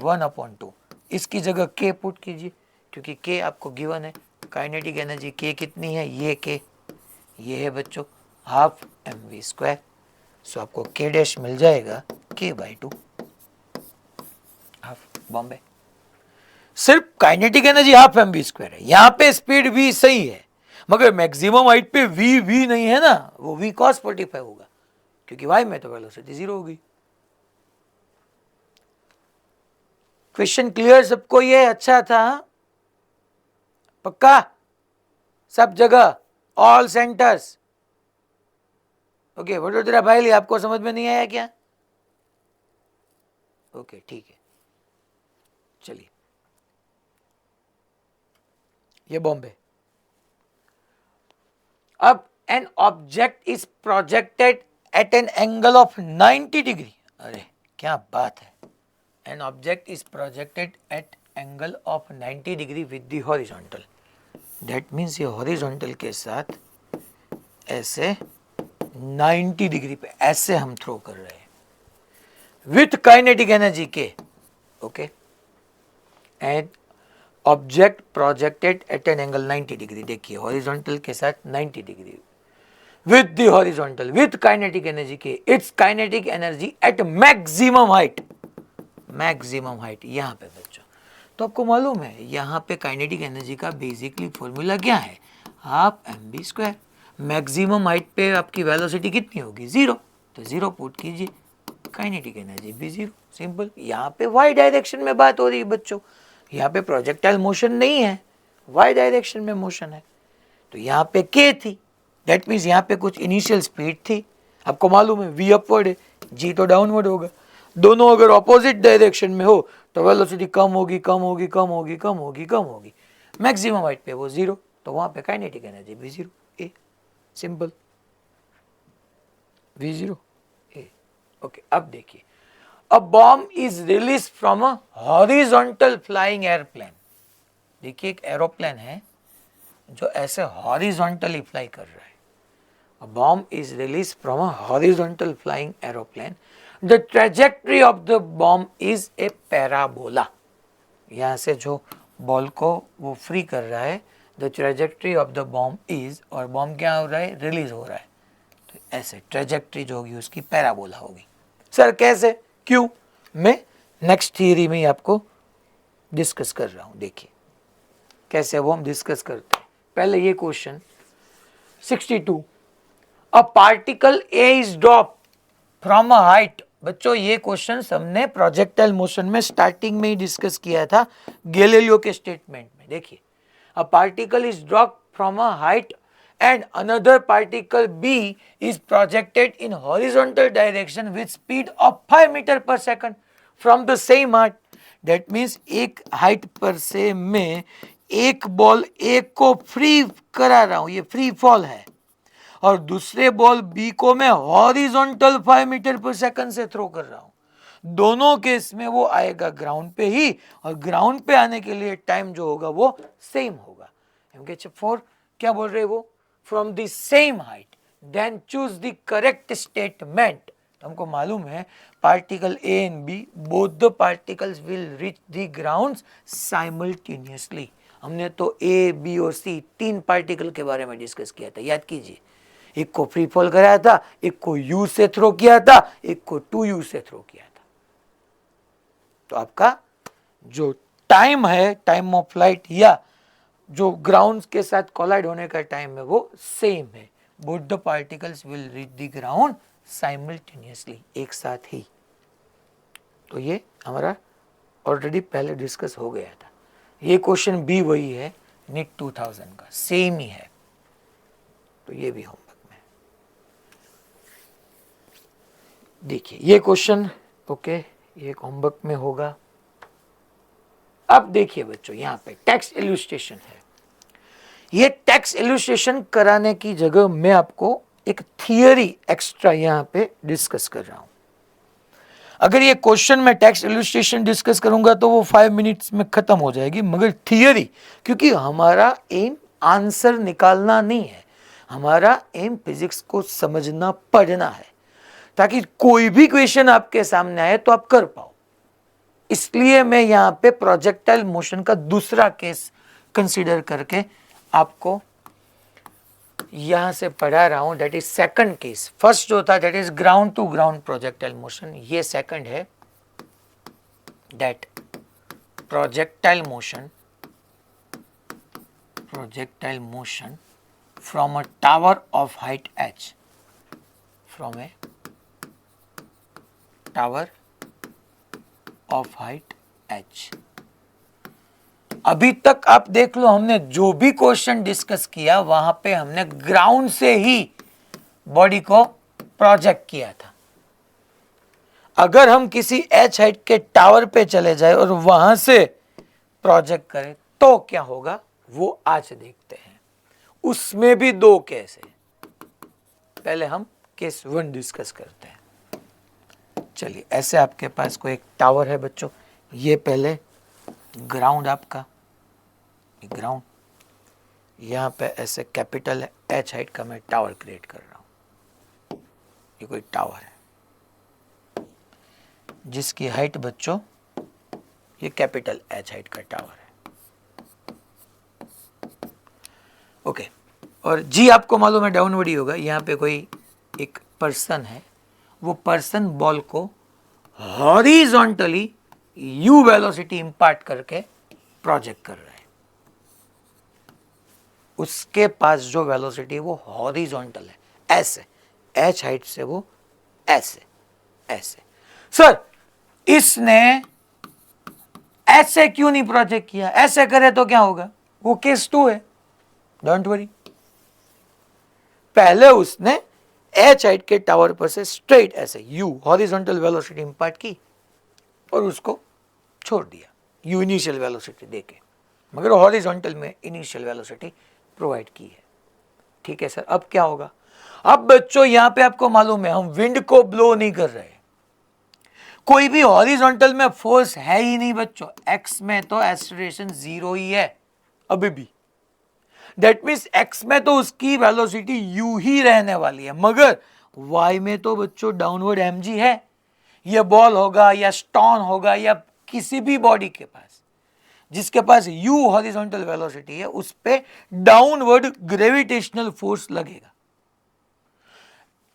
1/2। इसकी जगह k पुट कीजिए क्योंकि k आपको गिवन है, काइनेटिक एनर्जी k कितनी है, ये k, ये है बच्चों हाफ mv²। सो आपको k डैश मिल जाएगा k/2 हाफ बॉम्बे। सिर्फ काइनेटिक एनर्जी हाफ mv² है, यहाँ पे स्पीड v सही है मगर मैक्सिमम हाइट पे v नहीं है ना, वो v cos 45 होगा क्योंकि y में तो वेलोसिटी 0 होगी। क्वेश्चन क्लियर सबको? ये अच्छा था पक्का, सब जगह ऑल सेंटर्स ओके। वडोदरा भाई आपको समझ में नहीं आया क्या? ओके ठीक है, चलिए ये बॉम्बे। अब N object is projected at an angle of 90 degree, अरे क्या बात है, an object is projected eight angle of 90 degree with the horizontal, that means ये हॉरिजॉन्टल के साथ ऐसे 90 डिग्री पे ऐसे हम थ्रो कर रहे हैं विथ काइनेटिक एनर्जी के, okay. And object projected at an angle 90 degree, देखिए हॉरिजॉन्टल के साथ 90 degree with the horizontal with kinetic energy के, it's kinetic energy at maximum height, maximum height यहाँ पे बच्चों। तो आपको मालूम है यहाँ पे काइनेटिक एनर्जी का बेसिकली फॉर्मूला क्या है, हाफ mv²। मैक्सिमम हाइट पे आपकी वेलोसिटी कितनी होगी, 0, तो 0 पुट कीजिए, काइनेटिक एनर्जी भी 0, सिंपल। यहाँ पे y डायरेक्शन में बात हो रही है बच्चों, यहाँ पे प्रोजेक्टाइल मोशन नहीं है, y डायरेक्शन में मोशन है। तो यहाँ पे k थी, दैट मीन्स यहाँ पे कुछ इनिशियल स्पीड थी, आपको मालूम है v अपवर्ड है, g तो डाउनवर्ड होगा। दोनों अगर ऑपोजिट डायरेक्शन में हो तो वेलोसिटी कम होगी कम होगी कम होगी कम होगी कम होगी, मैक्सिमम हाइट पे वो 0, तो वहाँ पे काइनेटिक एनर्जी भी 0, a simple, v0 A, okay. अब देखिए, a bomb is release from a horizontal flying airplane, देखिए एक एरोप्लेन है जो ऐसे हॉरिजॉन्टली फ्लाई कर रहा है A bomb is released from a horizontal flying aeroplane. The trajectory of the bomb is a parabola. यहाँ से जो बॉल को वो फ्री कर रहा है, the trajectory of the bomb is, और बॉम्ब क्या हो रहा है, रिलीज हो रहा है, तो ऐसे ट्रेजेक्ट्री जो होगी उसकी पैराबोला होगी। सर कैसे, क्यों, मैं नेक्स्ट थियरी में ही आपको डिस्कस कर रहा हूँ। देखिए कैसे वो हम डिस्कस करते हैं। पहले ये question 62, a particle A is drop from a height. बच्चों ये क्वेश्चन हमने प्रोजेक्टाइल मोशन में स्टार्टिंग में ही डिस्कस किया था गैलीलियो के स्टेटमेंट में। देखिए, अ particle is drop from a height and another particle B is projected in horizontal direction with speed of 5 meter per second from the same height. That means एक हाइट पर से मैं एक बॉल ए को फ्री करा रहा हूं, ये फ्री फॉल है, और दूसरे बॉल बी को मैं हॉरिजॉन्टल 5 मीटर पर सेकंड से थ्रो कर रहा हूं। दोनों केस में वो आएगा ग्राउंड पे ही, और ग्राउंड पे आने के लिए टाइम जो होगा वो सेम होगा। फॉर क्या बोल रहे वो, from the same height then choose the correct statement. हमको मालूम है particle A and B, both the particles will reach the ground simultaneously. हमने तो ए बी और सी तीन पार्टिकल के बारे में डिस्कस किया था, याद कीजिए। एक को फ्री फॉल कराया था, एक को यू से थ्रो किया था, एक को 2u से थ्रो किया था। तो आपका जो टाइम है, टाइम ऑफ फ्लाइट या जो ग्राउंड के साथ कोलाइड होने का टाइम है वो सेम है। Both the particles will reach the ground simultaneously, एक साथ ही। तो ये हमारा ऑलरेडी पहले डिस्कस हो गया था। ये क्वेश्चन भी वही है, नीट 2000 का सेम ही है, तो ये भी होमवर्क में। देखिए ये क्वेश्चन ओके, ये होमवर्क में होगा। अब देखिए बच्चों, यहाँ पे टेक्स्ट इलस्ट्रेशन है। ये टेक्स्ट इलस्ट्रेशन कराने की जगह मैं आपको एक थियरी एक्स्ट्रा यहाँ पे डिस्कस कर रहा हूँ। अगर ये क्वेश्चन में टेक्स्ट इलस्ट्रेशन डिस्कस करूंगा तो वो 5 मिनट्स में खत्म हो जाएगी, मगर थियरी, क्योंकि हमारा एम आंसर निकालना नहीं है, हमारा एम फिजिक्स को समझना पढ़ना है, ताकि कोई भी क्वेश्चन आपके सामने आए तो आप कर पाओ। इसलिए मैं यहाँ पे प्रोजेक्टाइल मोशन का दूसरा केस कंसीडर करके आपको यहां से पढ़ा रहा हूं, that is second case. First जो था that is ground to ground projectile motion, ये सेकंड है, that projectile motion from a tower of height h, from a tower of height h। अभी तक आप देख लो, हमने जो भी क्वेश्चन डिस्कस किया वहां पे हमने ग्राउंड से ही बॉडी को प्रोजेक्ट किया था। अगर हम किसी h हाइट के टावर पे चले जाए और वहां से प्रोजेक्ट करें तो क्या होगा, वो आज देखते हैं। उसमें भी दो केस है, पहले हम केस 1 डिस्कस करते हैं। चलिए, ऐसे आपके पास कोई एक टावर है बच्चों, ये पहले ग्राउंड आपका, ग्राउंड, यहाँ पे ऐसे कैपिटल है h हाइट का मैं टावर क्रिएट कर रहा हूँ। ये कोई टावर है जिसकी हाइट बच्चों, ये कैपिटल h हाइट का टावर है, ओके। और g आपको मालूम है डाउनवर्ड ही होगा। यहाँ पे कोई एक पर्सन है, वो पर्सन बॉल को हॉरिजॉन्टली u वेलोसिटी इंपार्ट करके प्रोजेक्ट कर रहा है। उसके पास जो वेलोसिटी वो हॉरिजॉन्टल है, ऐसे h हाइट से वो ऐसे ऐसे। सर इसने ऐसे क्यों नहीं प्रोजेक्ट किया, ऐसे करे तो क्या होगा, वो केस 2 है, डोंट वरी। पहले उसने h हाइट के टावर पर से स्ट्रेट ऐसे u हॉरिजॉन्टल वेलोसिटी इंपार्ट की और उसको छोड़ दिया u इनिशियल वेलोसिटी देके, मगर हॉरिजॉन्टल में इनिशियल वेलोसिटी प्रोवाइड की है। ठीक है सर, अब क्या होगा। अब बच्चों यहां पे आपको मालूम है हम विंड को ब्लो नहीं कर रहे, कोई भी हॉरिजॉन्टल में फोर्स है ही नहीं बच्चों, एक्स में तो एक्सेलरेशन 0 ही है अभी भी। दैट मीन्स x में तो उसकी वेलोसिटी u ही रहने वाली है, मगर y में तो बच्चों डाउनवर्ड mg है। ये बॉल होगा या स्टोन होगा या किसी भी बॉडी के पास जिसके पास u हॉरिजॉन्टल वेलोसिटी है, उस पे डाउनवर्ड ग्रेविटेशनल फोर्स लगेगा।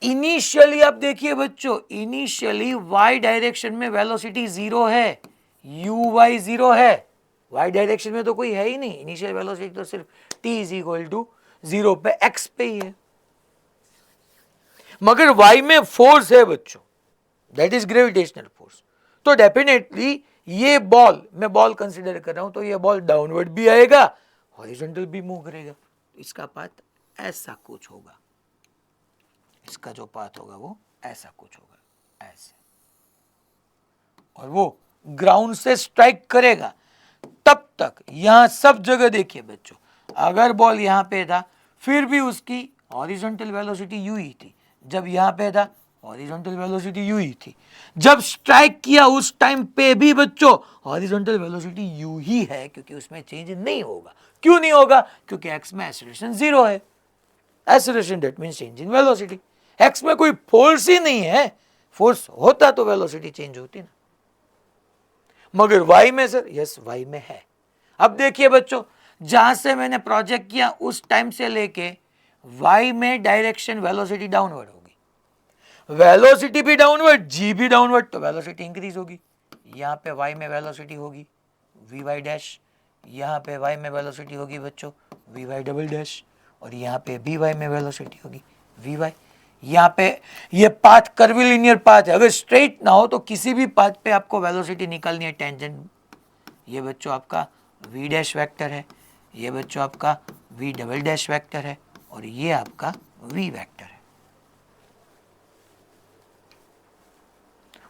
इनिशियली आप देखिए बच्चों, इनिशियली y डायरेक्शन में वेलोसिटी 0 है, uy 0 है। y डायरेक्शन में तो कोई है ही नहीं, इनिशियल वेलोसिटी तो सिर्फ t इज इक्वल टू 0 पे x पे ही है। मगर y में फोर्स है बच्चों, दैट इज ग्रेविटेशनल फोर्स। तो डेफिनेटली ये बॉल, मैं बॉल कंसीडर कर रहा हूं, तो ये बॉल डाउनवर्ड भी आएगा, हॉरिजॉन्टल भी मूव करेगा। इसका पाथ ऐसा कुछ होगा, इसका जो पाथ होगा वो ऐसा कुछ होगा, ऐसे, और वो ग्राउंड से स्ट्राइक करेगा। तब तक यहां सब जगह देखिए बच्चों, अगर बॉल यहां पे था फिर भी उसकी हॉरिजॉन्टल वेलोसिटी यू ही थी, जब यहां पे था हॉरिजॉन्टल वेलोसिटी यू ही थी, जब स्ट्राइक किया उस टाइम पे भी बच्चों हॉरिजॉन्टल वेलोसिटी यू ही है, क्योंकि उसमें चेंज नहीं होगा। क्यों नहीं होगा? क्योंकि एक्स में एक्सेलरेशन 0 है। Acceleration that means change in velocity. X में कोई फोर्स ही नहीं है, फोर्स होता तो वेलोसिटी चेंज होती ना, मगर वाई में सर, यस वाई में है। अब देखिए बच्चों, जहां से मैंने प्रोजेक्ट किया उस टाइम से लेके वाई में डायरेक्शन वेलोसिटी डाउनवर्ड होगी, वेलोसिटी भी डाउनवर्ड, जी भी डाउनवर्ड, तो वेलोसिटी इंक्रीज होगी। यहाँ पे वाई में वेलोसिटी होगी वी वाई डैश, यहाँ पे वाई में वेलोसिटी होगी बच्चों वी वाई डबल डैश, और यहाँ पे बी वाई में वेलोसिटी होगी वी वाई। यहाँ पे ये पाथ कर्विलिनियर पाथ है, अगर स्ट्रेट ना हो तो किसी भी पाथ पे आपको वेलोसिटी निकालनी है टेंजेंट। ये बच्चों आपका वी डैश वेक्टर है, ये बच्चों आपका वी डबल डैश वेक्टर है, और ये आपका वी वेक्टर है।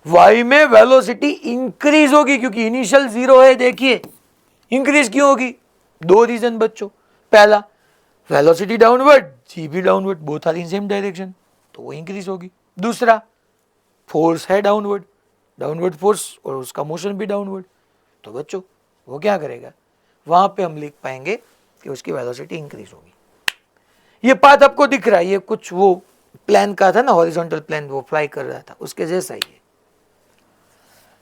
वाई में वेलोसिटी इंक्रीज होगी क्योंकि इनिशियल 0 है। देखिए इंक्रीज क्यों होगी? दो रीजन बच्चों, पहला वेलोसिटी डाउनवर्ड, जी भी downward, both are in same direction, तो वो इंक्रीज होगी। दूसरा फोर्स है डाउनवर्ड, डाउनवर्ड फोर्स, और उसका मोशन भी डाउनवर्ड, तो बच्चों वो क्या करेगा, वहां पे हम लिख पाएंगे कि उसकी वेलोसिटी इंक्रीज होगी। ये पाथ आपको दिख रहा है, ये कुछ वो प्लेन का था ना, हॉरिजॉन्टल प्लेन वो फ्लाई कर रहा था, उसके जैसा ही है।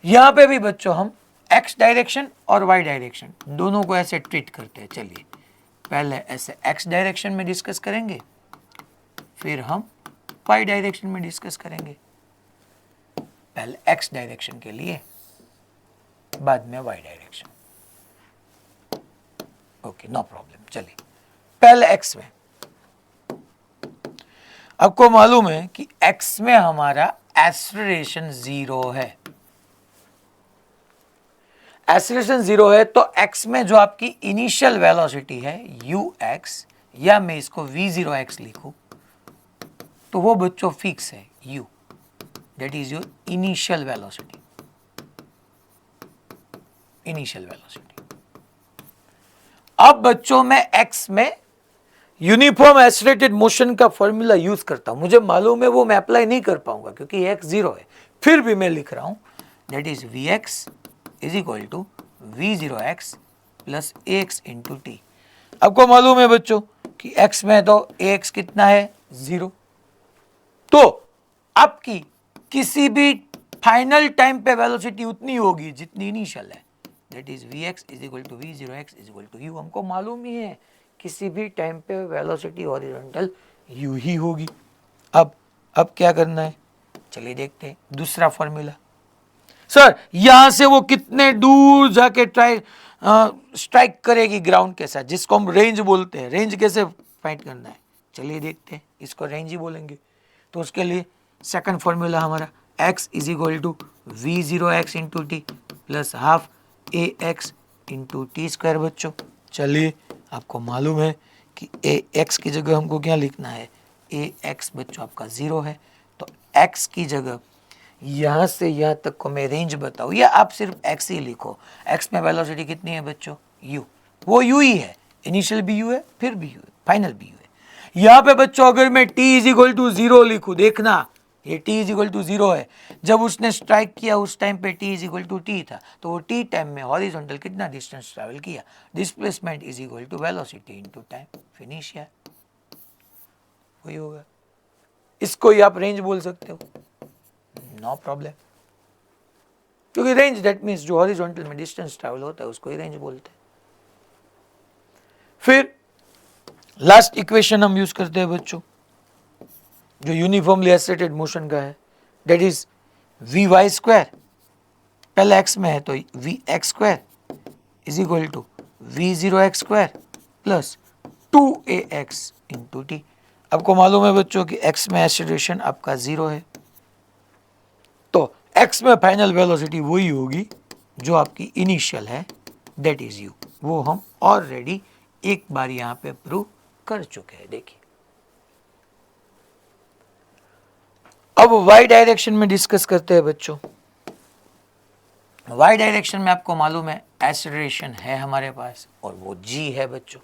यहां पे भी बच्चों हम एक्स डायरेक्शन और वाई डायरेक्शन दोनों को ऐसे ट्रीट करते हैं। चलिए पहले ऐसे एक्स डायरेक्शन में डिस्कस करेंगे, फिर हम वाई डायरेक्शन में डिस्कस करेंगे। पहले एक्स डायरेक्शन के लिए, बाद में y direction. Okay, no problem. चलिए पहले एक्स में, आपको मालूम है कि एक्स में हमारा एक्सेलरेशन 0 है। एक्सेलरेशन 0 है तो x में जो आपकी इनिशियल वेलोसिटी है ux, या मैं इसको v0x लिखूं, तो वो बच्चों फिक्स है u, that is your initial velocity, initial velocity. अब बच्चों मैं x में यूनिफॉर्म एक्सेलरेटेड मोशन का फॉर्मूला यूज करता हूं, मुझे मालूम है वो मैं अप्लाई नहीं कर पाऊंगा क्योंकि x 0 है, फिर भी मैं लिख रहा हूं that is vx is equal to v0x plus ax into t. आपको मालूम है बच्चों कि x में तो ax कितना है 0, तो आपकी किसी भी फाइनल टाइम पे वेलोसिटी उतनी होगी जितनी इनिशियल है, that is vx is equal to v0x is equal to u। हमको मालूम ही है किसी भी टाइम पे वेलोसिटी हॉरिजॉन्टल u ही होगी। अब क्या करना है, चलिए देखते हैं दूसरा फॉर्मूला। सर यहां से वो कितने दूर जाके स्ट्राइक करेगी ग्राउंड के साथ, जिसको हम रेंज बोलते हैं। रेंज कैसे फाइंड करना है, चलिए देखते हैं, इसको रेंज ही बोलेंगे। तो उसके लिए सेकंड फॉर्मूला हमारा x is equal to v0x into t plus half ax into t square. बच्चों चलिए आपको मालूम है कि ax की जगह हमको क्या लिखना है, ax बच्चों आपका 0 है, तो x की जगह यहां से यहां तक को मैं रेंज बताऊं, या आप सिर्फ x ही लिखो। x में वेलोसिटी कितनी है बच्चों u, वो u ही है, इनिशियल भी u है, फिर भी u है, फाइनल भी u है। यहां पे बच्चों अगर मैं t इज इक्वल टू 0 लिखूं, देखना ये t इज इक्वल टू 0 है। जब उसने स्ट्राइक किया उस टाइम पे t is equal to t था, तो वो t टाइम में हॉरिजॉन्टल कितना डिस्टेंस ट्रैवल किया, displacement is equal to velocity into time. Finish है, वही होगा। इसको ही आप रेंज बोल सकते हो, नो प्रॉब्लम, क्योंकि रेंज दैट मीन्स जो हॉरिजॉन्टल में डिस्टेंस ट्रैवल होता है उसको ही रेंज बोलते हैं। फिर लास्ट इक्वेशन हम यूज करते हैं बच्चों, जो यूनिफॉर्मली एसेटेड मोशन का है, that is v y square, पहले x में है तो v x square is equal to v zero x square plus 2ax into t. आपको मालूम है बच्चों कि x में एसेलेरेशन आपका 0 है, तो x में फाइनल वेलोसिटी वही होगी जो आपकी इनिशियल है, दैट इज u। वो हम ऑलरेडी एक बार यहां पे प्रूव कर चुके हैं। देखिए अब y डायरेक्शन में डिस्कस करते हैं बच्चों। y डायरेक्शन में आपको मालूम है एसेलेरेशन है हमारे पास और वो g है बच्चों।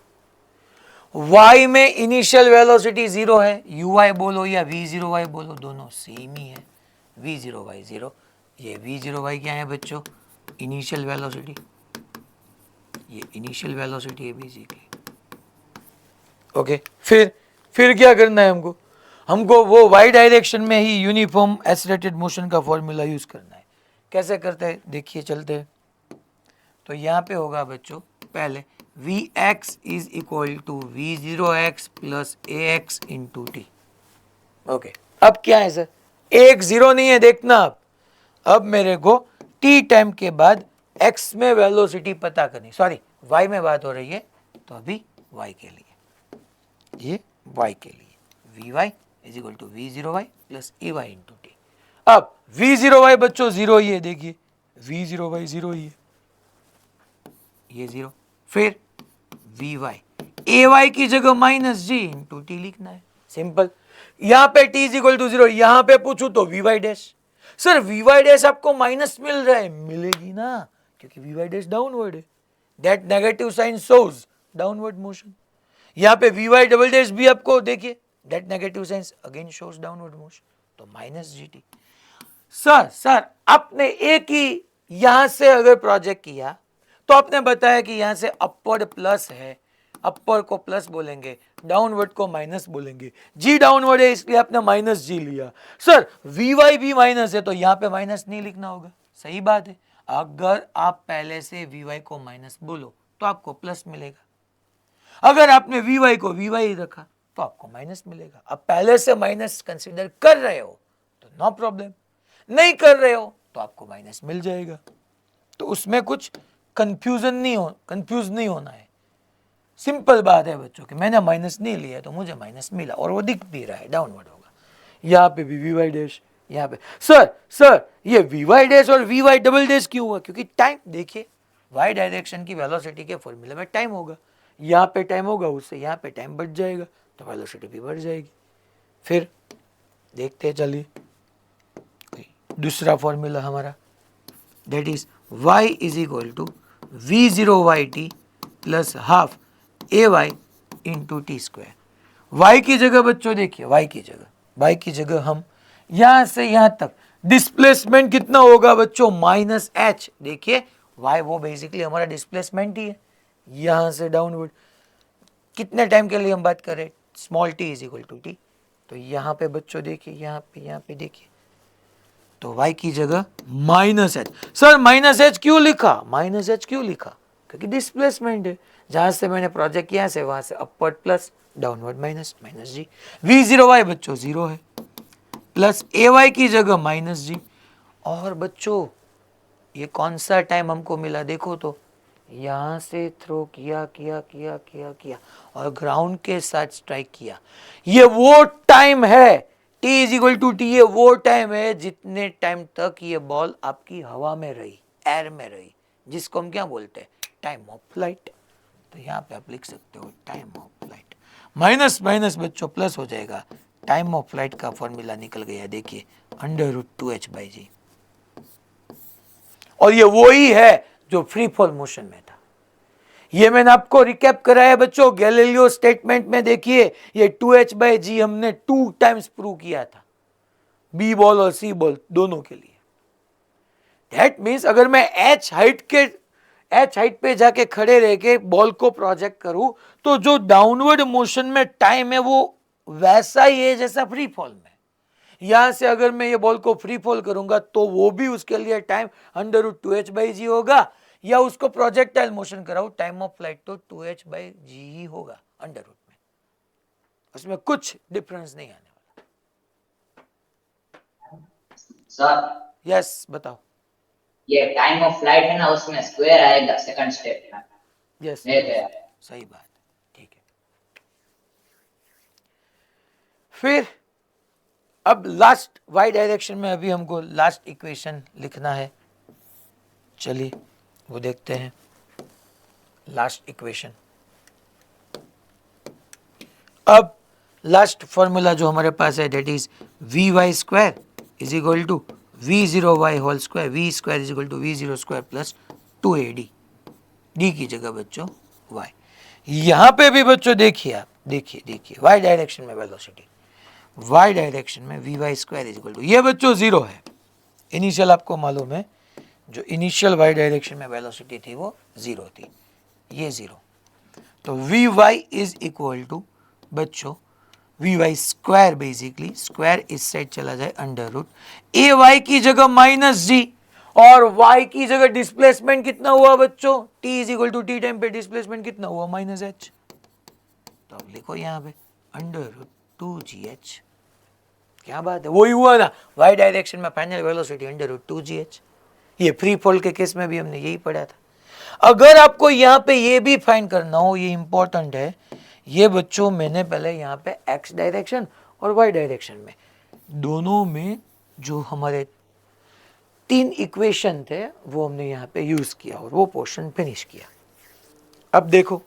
y में इनिशियल वेलोसिटी 0 है, uy बोलो या v0y बोलो दोनों सेम ही है, v0y 0। ये v0y क्या है बच्चों, इनिशियल वेलोसिटी, ये इनिशियल वेलोसिटी है बेसिकली। ओके, फिर क्या करना है हमको, हमको वो y डायरेक्शन में ही यूनिफॉर्म एसेलेरेटेड मोशन का फॉर्मूला यूज करना है। कैसे करते हैं देखिए, चलते हैं। तो यहाँ पे होगा बच्चों पहले Vx is equal to V0x plus ax into t. Okay, अब क्या है सर, एक जीरो नहीं है, देखना अब मेरे को t टाइम के बाद x में वेलोसिटी पता करनी, सॉरी y में बात हो रही है, तो अभी y के लिए, ये y के लिए Vy is equal to V0y plus ay into t. अब V0y बच्चों 0 ही है, देखिए V0y 0 ही है, ये 0। फिर Vy ay की जगह माइनस जी इंटू टी लिखना है, सिंपल। यहां पे t इज इक्वल टू 0, यहां पे पूछू तो Vy dash. Sir Vy dash आपको माइनस मिल रहा है, मिलेगी ना, क्योंकि Vy डैश डाउनवर्ड है, that negative sign shows downward motion. यहाँ पे Vy डबल डैश भी आपको देखिए, that negative sign again shows downward motion, तो माइनस जी टी। सर आपने एक ही यहां से अगर प्रोजेक्ट किया तो आपने बताया कि यहां से अपवर्ड प्लस है, अपर को प्लस बोलेंगे, डाउनवर्ड को माइनस बोलेंगे। जी डाउनवर्ड है इसलिए आपने माइनस जी लिया। सर Vy भी माइनस है तो यहाँ पे माइनस नहीं लिखना होगा, सही बात है। अगर आप पहले से Vy को माइनस बोलो तो आपको प्लस मिलेगा, अगर आपने Vy को Vy रखा तो आपको माइनस मिलेगा। अब पहले से माइनस कंसीडर कर रहे हो तो नो प्रॉब्लम, नहीं कर रहे हो तो आपको माइनस मिल जाएगा। तो उसमें कुछ कंफ्यूज नहीं होना है, सिंपल बात है बच्चों कि मैंने माइनस नहीं लिया तो मुझे माइनस मिला और वो दिख भी रहा है, डाउनवर्ड होगा। यहाँ पे भी Vy डैश, यहाँ पे सर ये Vy डैश और Vy डबल डैश क्यों हुआ, क्योंकि टाइम देखिए y डायरेक्शन की वेलोसिटी के फॉर्मूले में टाइम होगा, यहाँ पे टाइम होगा, उससे यहाँ पे टाइम बढ़ जाएगा तो वेलोसिटी भी बढ़ जाएगी। फिर देखते हैं, चलिए दूसरा फॉर्मूला हमारा, that is y is equal to V0yt plus half ay into t square. y की जगह बच्चों देखिए, y की जगह हम यहां से यहां तक डिस्प्लेसमेंट कितना होगा बच्चों, माइनस h। देखिए y वो बेसिकली हमारा डिस्प्लेसमेंट ही है, यहां से डाउनवर्ड। कितने टाइम के लिए हम बात करें, small t is equal to t. तो यहाँ पे बच्चों देखिए, यहाँ पे देखिए, तो y की जगह minus H. Sir minus H क्यों लिखा, क्योंकि डिस्प्लेसमेंट है, जहां से मैंने प्रोजेक्ट किया से वहां से upward plus, downward minus, minus g. V0y बच्चों 0 है, प्लस ay की जगह माइनस जी। और बच्चों ये कौन सा टाइम हमको मिला, देखो तो यहां से थ्रो किया और ग्राउंड के साथ स्ट्राइक किया। ये वो टाइम है, t is equal to t, ये वो टाइम है जितने टाइम तक ये बॉल आपकी हवा में रही, एयर में रही, जिसको हम क्या बोलते हैं, टाइम ऑफ फ्लाइट। तो यहाँ पे आप लिख सकते हो time of flight, minus minus बच्चों प्लस हो जाएगा, टाइम ऑफ फ्लाइट का फॉर्मूला निकल गया, देखिए √2h/g। और ये वो ही है जो फ्री फॉल मोशन में था। ये मैंने आपको रिकैप कराया बच्चों, गैलीलियो स्टेटमेंट में देखिए, ये 2h/g हमने 2 टाइम्स प्रूव किया था। बी बॉल और सी बॉल दोनों के लिए। दैट मीन्स अगर मैं एच हाइट पे जाके खड़े रह के बॉल को प्रोजेक्ट करूं तो जो डाउनवर्ड मोशन में टाइम है वो वैसा ही है जैसा फ्री फॉल में। यहां से अगर मैं ये बॉल को फ्री फॉल करूंगा तो वो भी उसके लिए टाइम √2h/g होगा, या उसको प्रोजेक्टाइल मोशन कराऊं टाइम ऑफ फ्लाइट तो 2h/g ही होगा अंडर रूट में। उसमें कुछ डिफरेंस नहीं आने वाला। सर यस बताओ। ये टाइम ऑफ फ्लाइट है ना, उसमें स्क्वायर आएगा सेकंड स्टेप में। यस सही बात, ठीक है। फिर अब लास्ट वाई डायरेक्शन में अभी हमको लास्ट इक्वेशन लिखना है, चलिए वो देखते हैं। लास्ट इक्वेशन, अब लास्ट फॉर्मूला जो हमारे पास है that is vy² is equal to v0y whole square, v² is equal to v0² plus 2ad, d की जगह बच्चों y। यहां पे भी बच्चों देखिए, आप देखिए y डायरेक्शन में वेलोसिटी, y डायरेक्शन में vy² इज इक्वल टू, ये बच्चों जीरो है। इनिशियल आपको मालूम है जो इनिशियल y डायरेक्शन में वेलोसिटी थी वो जीरो थी, ये जीरो। तो vy इज इक्वल टू बच्चों vy² बेसिकली स्क्वायर इस साइड चला जाए अंडर रूट ay की जगह -g, और y की जगह डिस्प्लेसमेंट कितना हुआ बच्चों, t is equal to t time पे डिस्प्लेसमेंट कितना हुआ -h। तो अब लिखो यहाँ पे √2gh, क्या बात है, वही हुआ ना y डायरेक्शन में फाइनल वेलोसिटी √2gh। ये फ्री फॉल के केस में भी हमने यही पढ़ा था। अगर आपको यहाँ पे ये भी फाइंड करना हो, ये इंपॉर्टेंट है, ये बच्चों मैंने पहले यहाँ पे x डायरेक्शन और y डायरेक्शन में दोनों में जो हमारे 3 इक्वेशन थे वो हमने यहाँ पे यूज किया और वो पोर्शन फिनिश किया। अब देखो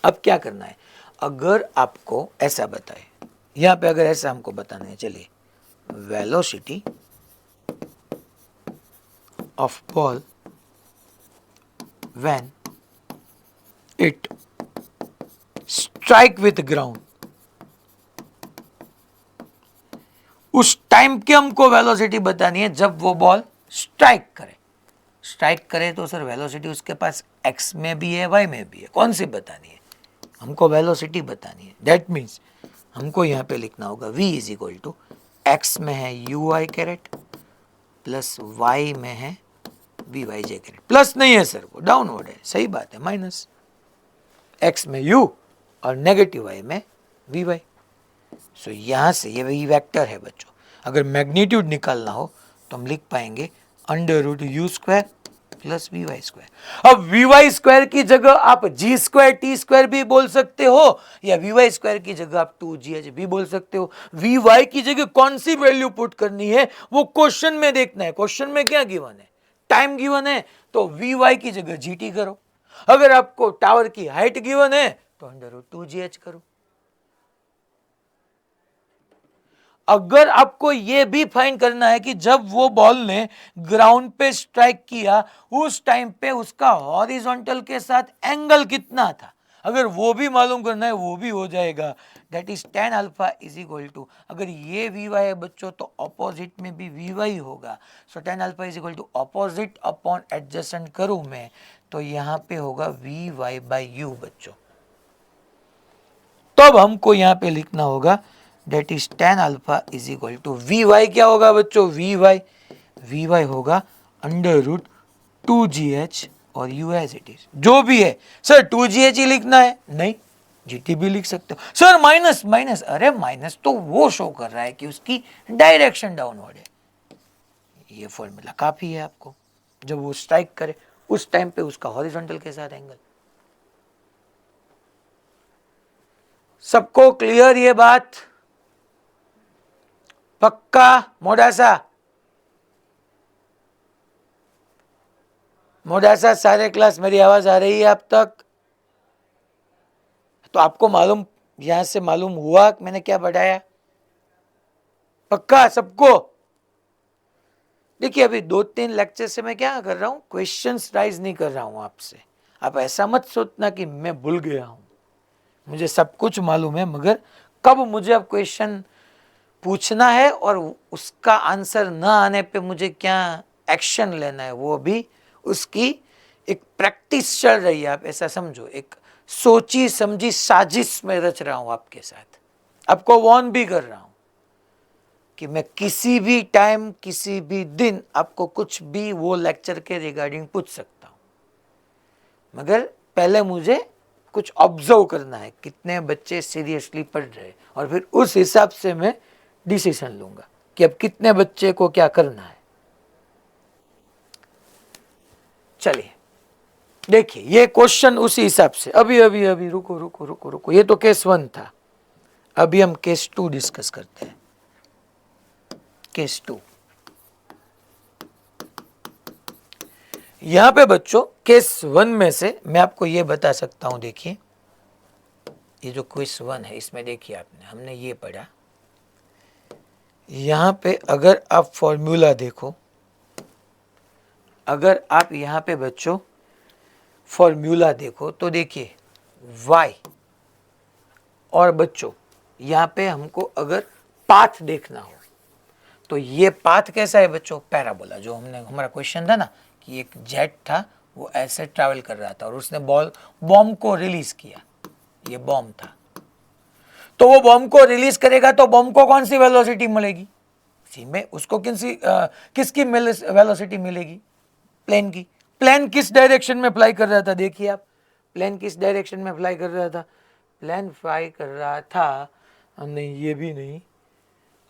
अब क्या करना है, अगर आपको ऐसा बताए, यहाँ पे अगर ऐसा हमको बताना है, चलिए velocity of ball when it strike with ground, उस टाइम की हमको वेलोसिटी बतानी है जब वो बॉल स्ट्राइक करे तो सर वेलोसिटी उसके पास x में भी है y में भी है, कौन सी बतानी है, हमको वेलोसिटी बतानी है। दैट मीन्स हमको यहाँ पे लिखना होगा v is equal to x में है uy कैरेट प्लस y में है vyj कैरेट, प्लस नहीं है सर वो डाउनवर्ड है, सही बात है, माइनस x में u और नेगेटिव y में vy। सो यहाँ से ये वही वेक्टर है बच्चों, अगर मैग्नीट्यूड निकालना हो तो हम लिख पाएंगे √u² प्लस vy²। अब vy² की जगह आप g² t² भी बोल सकते हो, या vy² की जगह आप 2gh भी बोल सकते हो। vy की जगह कौन सी वैल्यू पुट करनी है वो क्वेश्चन में देखना है। क्वेश्चन में क्या गिवन है, टाइम गिवन है तो vy की जगह gt करो, अगर आपको टावर की हाइट गिवन है तो √2gh करो। अगर आपको यह भी फाइंड करना है कि जब वो बॉल ने ग्राउंड पे स्ट्राइक किया उस टाइम पे उसका हॉरिजॉन्टल के साथ एंगल कितना था, अगर वो भी मालूम करना है वो भी हो जाएगा। That is tan alpha is equal to, अगर ये vy है बच्चों तो ऑपोजिट में भी vy होगा। So tan alpha is equal to opposite upon adjacent करूं मैं तो यहाँ पे होगा vy/u बच्चों। तब हमको यहाँ पे लिखना होगा that is tan alpha is equal to vy, क्या होगा बच्चों, vy होगा √2gh और u एज इट इज जो भी है। सर 2gh ही लिखना है, नहीं gt भी लिख सकते हो। सर माइनस, अरे माइनस तो वो शो कर रहा है कि उसकी डायरेक्शन डाउनवर्ड है, ये फॉर्मूला काफी है आपको। जब वो स्ट्राइक करे उस टाइम पे उसका हॉरिजॉन्टल के साथ एंगल। सबको क्लियर ये बात, पक्का? मोडासा सारे क्लास मेरी आवाज आ रही है आप तक? तो आपको मालूम, यहां से मालूम हुआ कि मैंने क्या बढ़ाया, पक्का सबको? देखिए अभी 2-3 लेक्चर से मैं क्या कर रहा हूं, क्वेश्चंस राइज नहीं कर रहा हूं आपसे। आप ऐसा मत सोचना कि मैं भूल गया हूं, मुझे सब कुछ मालूम है, मगर कब मुझे अब क्वेश्चन पूछना है और उसका आंसर न आने पे मुझे क्या एक्शन लेना है वो भी उसकी एक प्रैक्टिस चल रही है। आप ऐसा समझो, एक सोची समझी साजिश में रच रहा हूं आपके साथ, आपको वार्न भी कर रहा हूं कि मैं किसी भी टाइम किसी भी दिन आपको कुछ भी वो लेक्चर के रिगार्डिंग पूछ सकता हूं, मगर पहले मुझे कुछ ऑब्जर्व करना है कितने बच्चे सीरियसली पढ़ रहे हैं, और फिर उस हिसाब से मैं डिसीजन लूंगा कि अब कितने बच्चे को क्या करना है। चलिए देखिए ये क्वेश्चन उसी हिसाब से, अभी अभी अभी रुको रुको रुको रुको, ये तो केस 1 था, अभी हम केस 2 डिस्कस करते हैं। केस 2, यहां पे बच्चों केस 1 में से मैं आपको ये बता सकता हूं। देखिए ये जो क्विज 1 है इसमें देखिए आपने, हमने ये पढ़ा, यहां पे अगर आप फॉर्मूला देखो, अगर आप यहां पे बच्चों फॉर्मूला देखो तो देखिए y, और बच्चों यहां पे हमको अगर पाथ देखना हो तो ये पाथ कैसा है बच्चों, पैराबोला। जो हमने हमारा क्वेश्चन था ना कि एक जेट था वो ऐसे ट्रैवल कर रहा था और उसने बॉम्ब को रिलीज किया, ये बॉम्ब था, तो वो बॉम्ब को रिलीज करेगा तो बॉम्ब को कौन सी वेलोसिटी मिलेगी, सी में उसको किसकी वेलोसिटी मिलेगी, प्लेन की। प्लेन किस डायरेक्शन में फ्लाई कर रहा था, देखिए आप, प्लेन किस डायरेक्शन में फ्लाई कर रहा था, प्लेन फ्लाई कर रहा था, नहीं ये भी नहीं,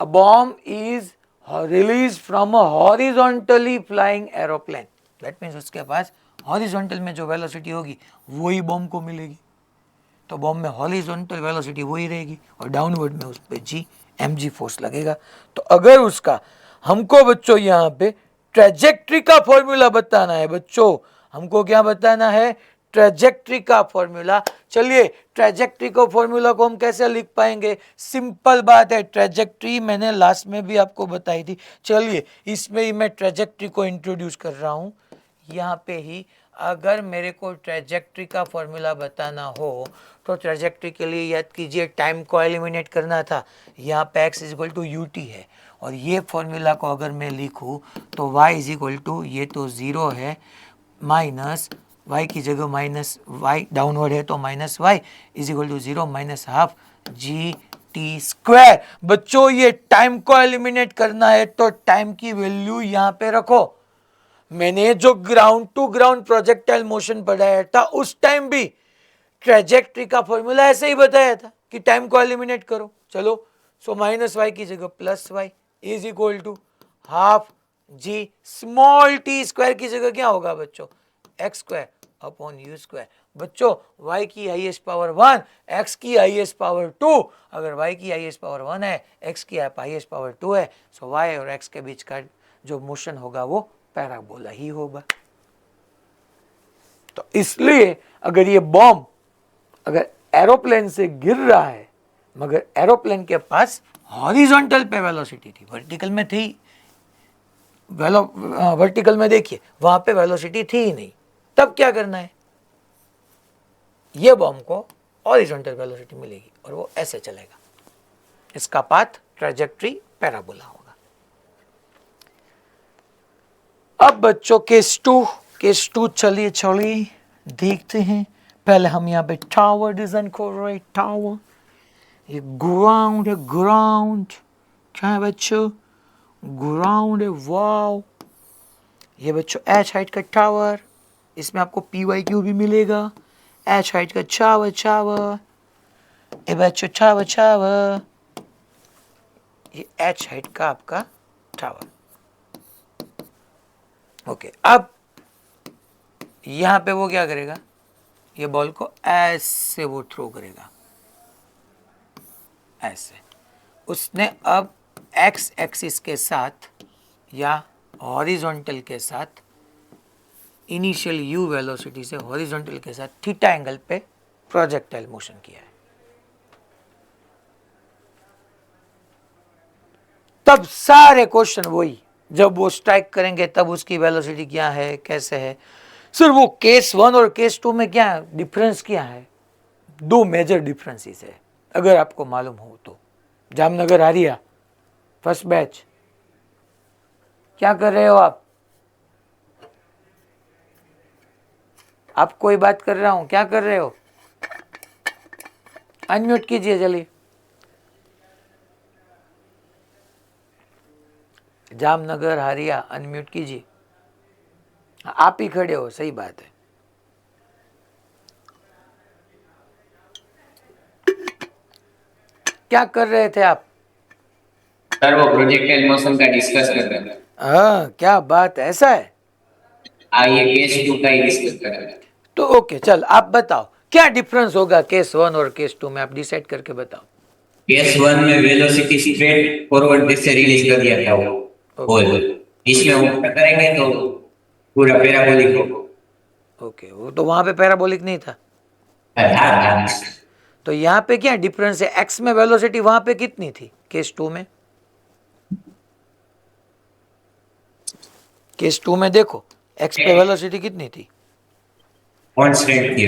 a bomb is release from a horizontally flying aeroplane, that means उसके पास हॉरिजॉन्टल में जो वेलोसिटी होगी वही बॉम्ब को मिलेगी, तो बॉम्ब में हॉरिजॉन्टल वेलोसिटी वही रहेगी और डाउनवर्ड में उस पर जी mg फोर्स लगेगा। तो अगर उसका हमको बच्चों यहाँ पे ट्रेजेक्ट्री का फॉर्मूला बताना है, बच्चों हमको क्या बताना है, ट्रेजेक्ट्री का फॉर्मूला। चलिए ट्रेजेक्ट्री को फॉर्मूला को हम कैसे लिख पाएंगे, सिंपल बात है, ट्रेजेक्ट्री मैंने लास्ट में भी आपको बताई थी। चलिए इसमें ही मैं ट्रेजेक्ट्री को इंट्रोड्यूस कर रहा हूं यहाँ पे ही। अगर मेरे को ट्रेजेक्ट्री का फॉर्मूला बताना हो तो ट्रेजेक्ट्री के लिए याद कीजिए टाइम को एलिमिनेट करना था, यहाँ पे x is equal to u t है, और ये फॉर्मूला को अगर मैं लिखूँ तो y इज इक्वल टू, ये तो 0 है, माइनस y की जगह माइनस y डाउनवर्ड है तो minus y is equal to 0 minus half g t square. बच्चों ये टाइम को एलिमिनेट करना है तो टाइम की वैल्यू यहाँ पे रखो। मैंने जो ground to ground projectile motion पढ़ाया था उस टाइम भी ट्रेजेक्ट्री का फॉर्मूला ऐसे ही बताया था कि टाइम को एलिमिनेट करो। चलो सो माइनस वाई की जगह plus y is equal to half g small t square की जगह क्या होगा बच्चों, x square upon u square. बच्चों y की हाईएस्ट पावर 1, x की हाईएस्ट पावर 2, अगर y की हाईएस्ट पावर 1 है, x की हाईएस्ट पावर 2 है, सो y और x के बीच का जो मोशन होगा वो पैराबोला ही होगा। तो इसलिए अगर ये बॉम्ब अगर एरोप्लेन से गिर रहा है, मगर एरोप्लेन के पास हॉरिजॉन्टल पे वेलोसिटी थी, वर्टिकल में थी, वर्टिकल में देखिए वहां पे वेलोसिटी थी ही नहीं, तब क्या करना है, ये बॉम्ब को हॉरिजॉन्टल वेलोसिटी मिलेगी और वो ऐसे चलेगा, इसका पाथ ट्रेजेक्ट्री पैराबोला होगा। अब बच्चों केस 2 चलिए देखते हैं। पहले हम यहाँ पे टावर डिजाइन कर रहे हैं, टावर, ये ग्राउंड है, ग्राउंड क्या है बच्चों, ग्राउंड है, वाव। ये बच्चों एच हाइट का टावर, इसमें आपको PYQ भी मिलेगा, एच हाइट का टावर, ये बच्चों टावर, ये एच हाइट का आपका टावर। ओके, अब यहां पे वो क्या करेगा, ये बॉल को ऐसे वो थ्रो करेगा, ऐसे। उसने अब एक्स एक्सिस के साथ या हॉरिजॉन्टल के साथ इनिशियल यू वेलोसिटी से हॉरिजॉन्टल के साथ थीटा एंगल पे प्रोजेक्टाइल मोशन किया है। तब सारे क्वेश्चन वही, जब वो स्ट्राइक करेंगे तब उसकी वेलोसिटी क्या है, कैसे है। सर वो केस 1 और केस 2 में क्या डिफरेंस क्या है, 2 मेजर डिफरेंसेस है अगर आपको मालूम हो तो। जामनगर आरिया फर्स्ट बैच, क्या कर रहे हो आप? आपको ही बात कर रहा हूं, क्या कर रहे हो? अनम्यूट कीजिए जल्दी। जामनगर हारिया, अनम्यूट कीजिए। आप ही खड़े हो, सही बात है। क्या कर रहे थे आप? सर वो प्रोजेक्टाइल मोशन का डिस्कस कर रहे थे। हाँ, क्या बात है, ऐसा है। ये केस 2 का ही डिस्कस कर रहे थे। तो ओके, चल आप बताओ क्या डिफरेंस होगा केस 1 और केस 2 में, आप डिसाइड करके बताओ। केस 1 में वेलोसिटी स्ट्रेट फॉरवर्ड दिशा से रिलीज कर दिया था वो बॉल। इसमें ऊपर करेंगे तो पूरा पैराबोलिक हो। ओके, वो तो वहां पे पैराबोलिक नहीं था। था। तो यहाँ पे क्या डिफरेंस है? एक्स में वेलोसिटी वहां पे कितनी थी केस 2 में? केस 2 में देखो, एक्स पे वेलोसिटी कितनी थी? कांस्टेंट थी।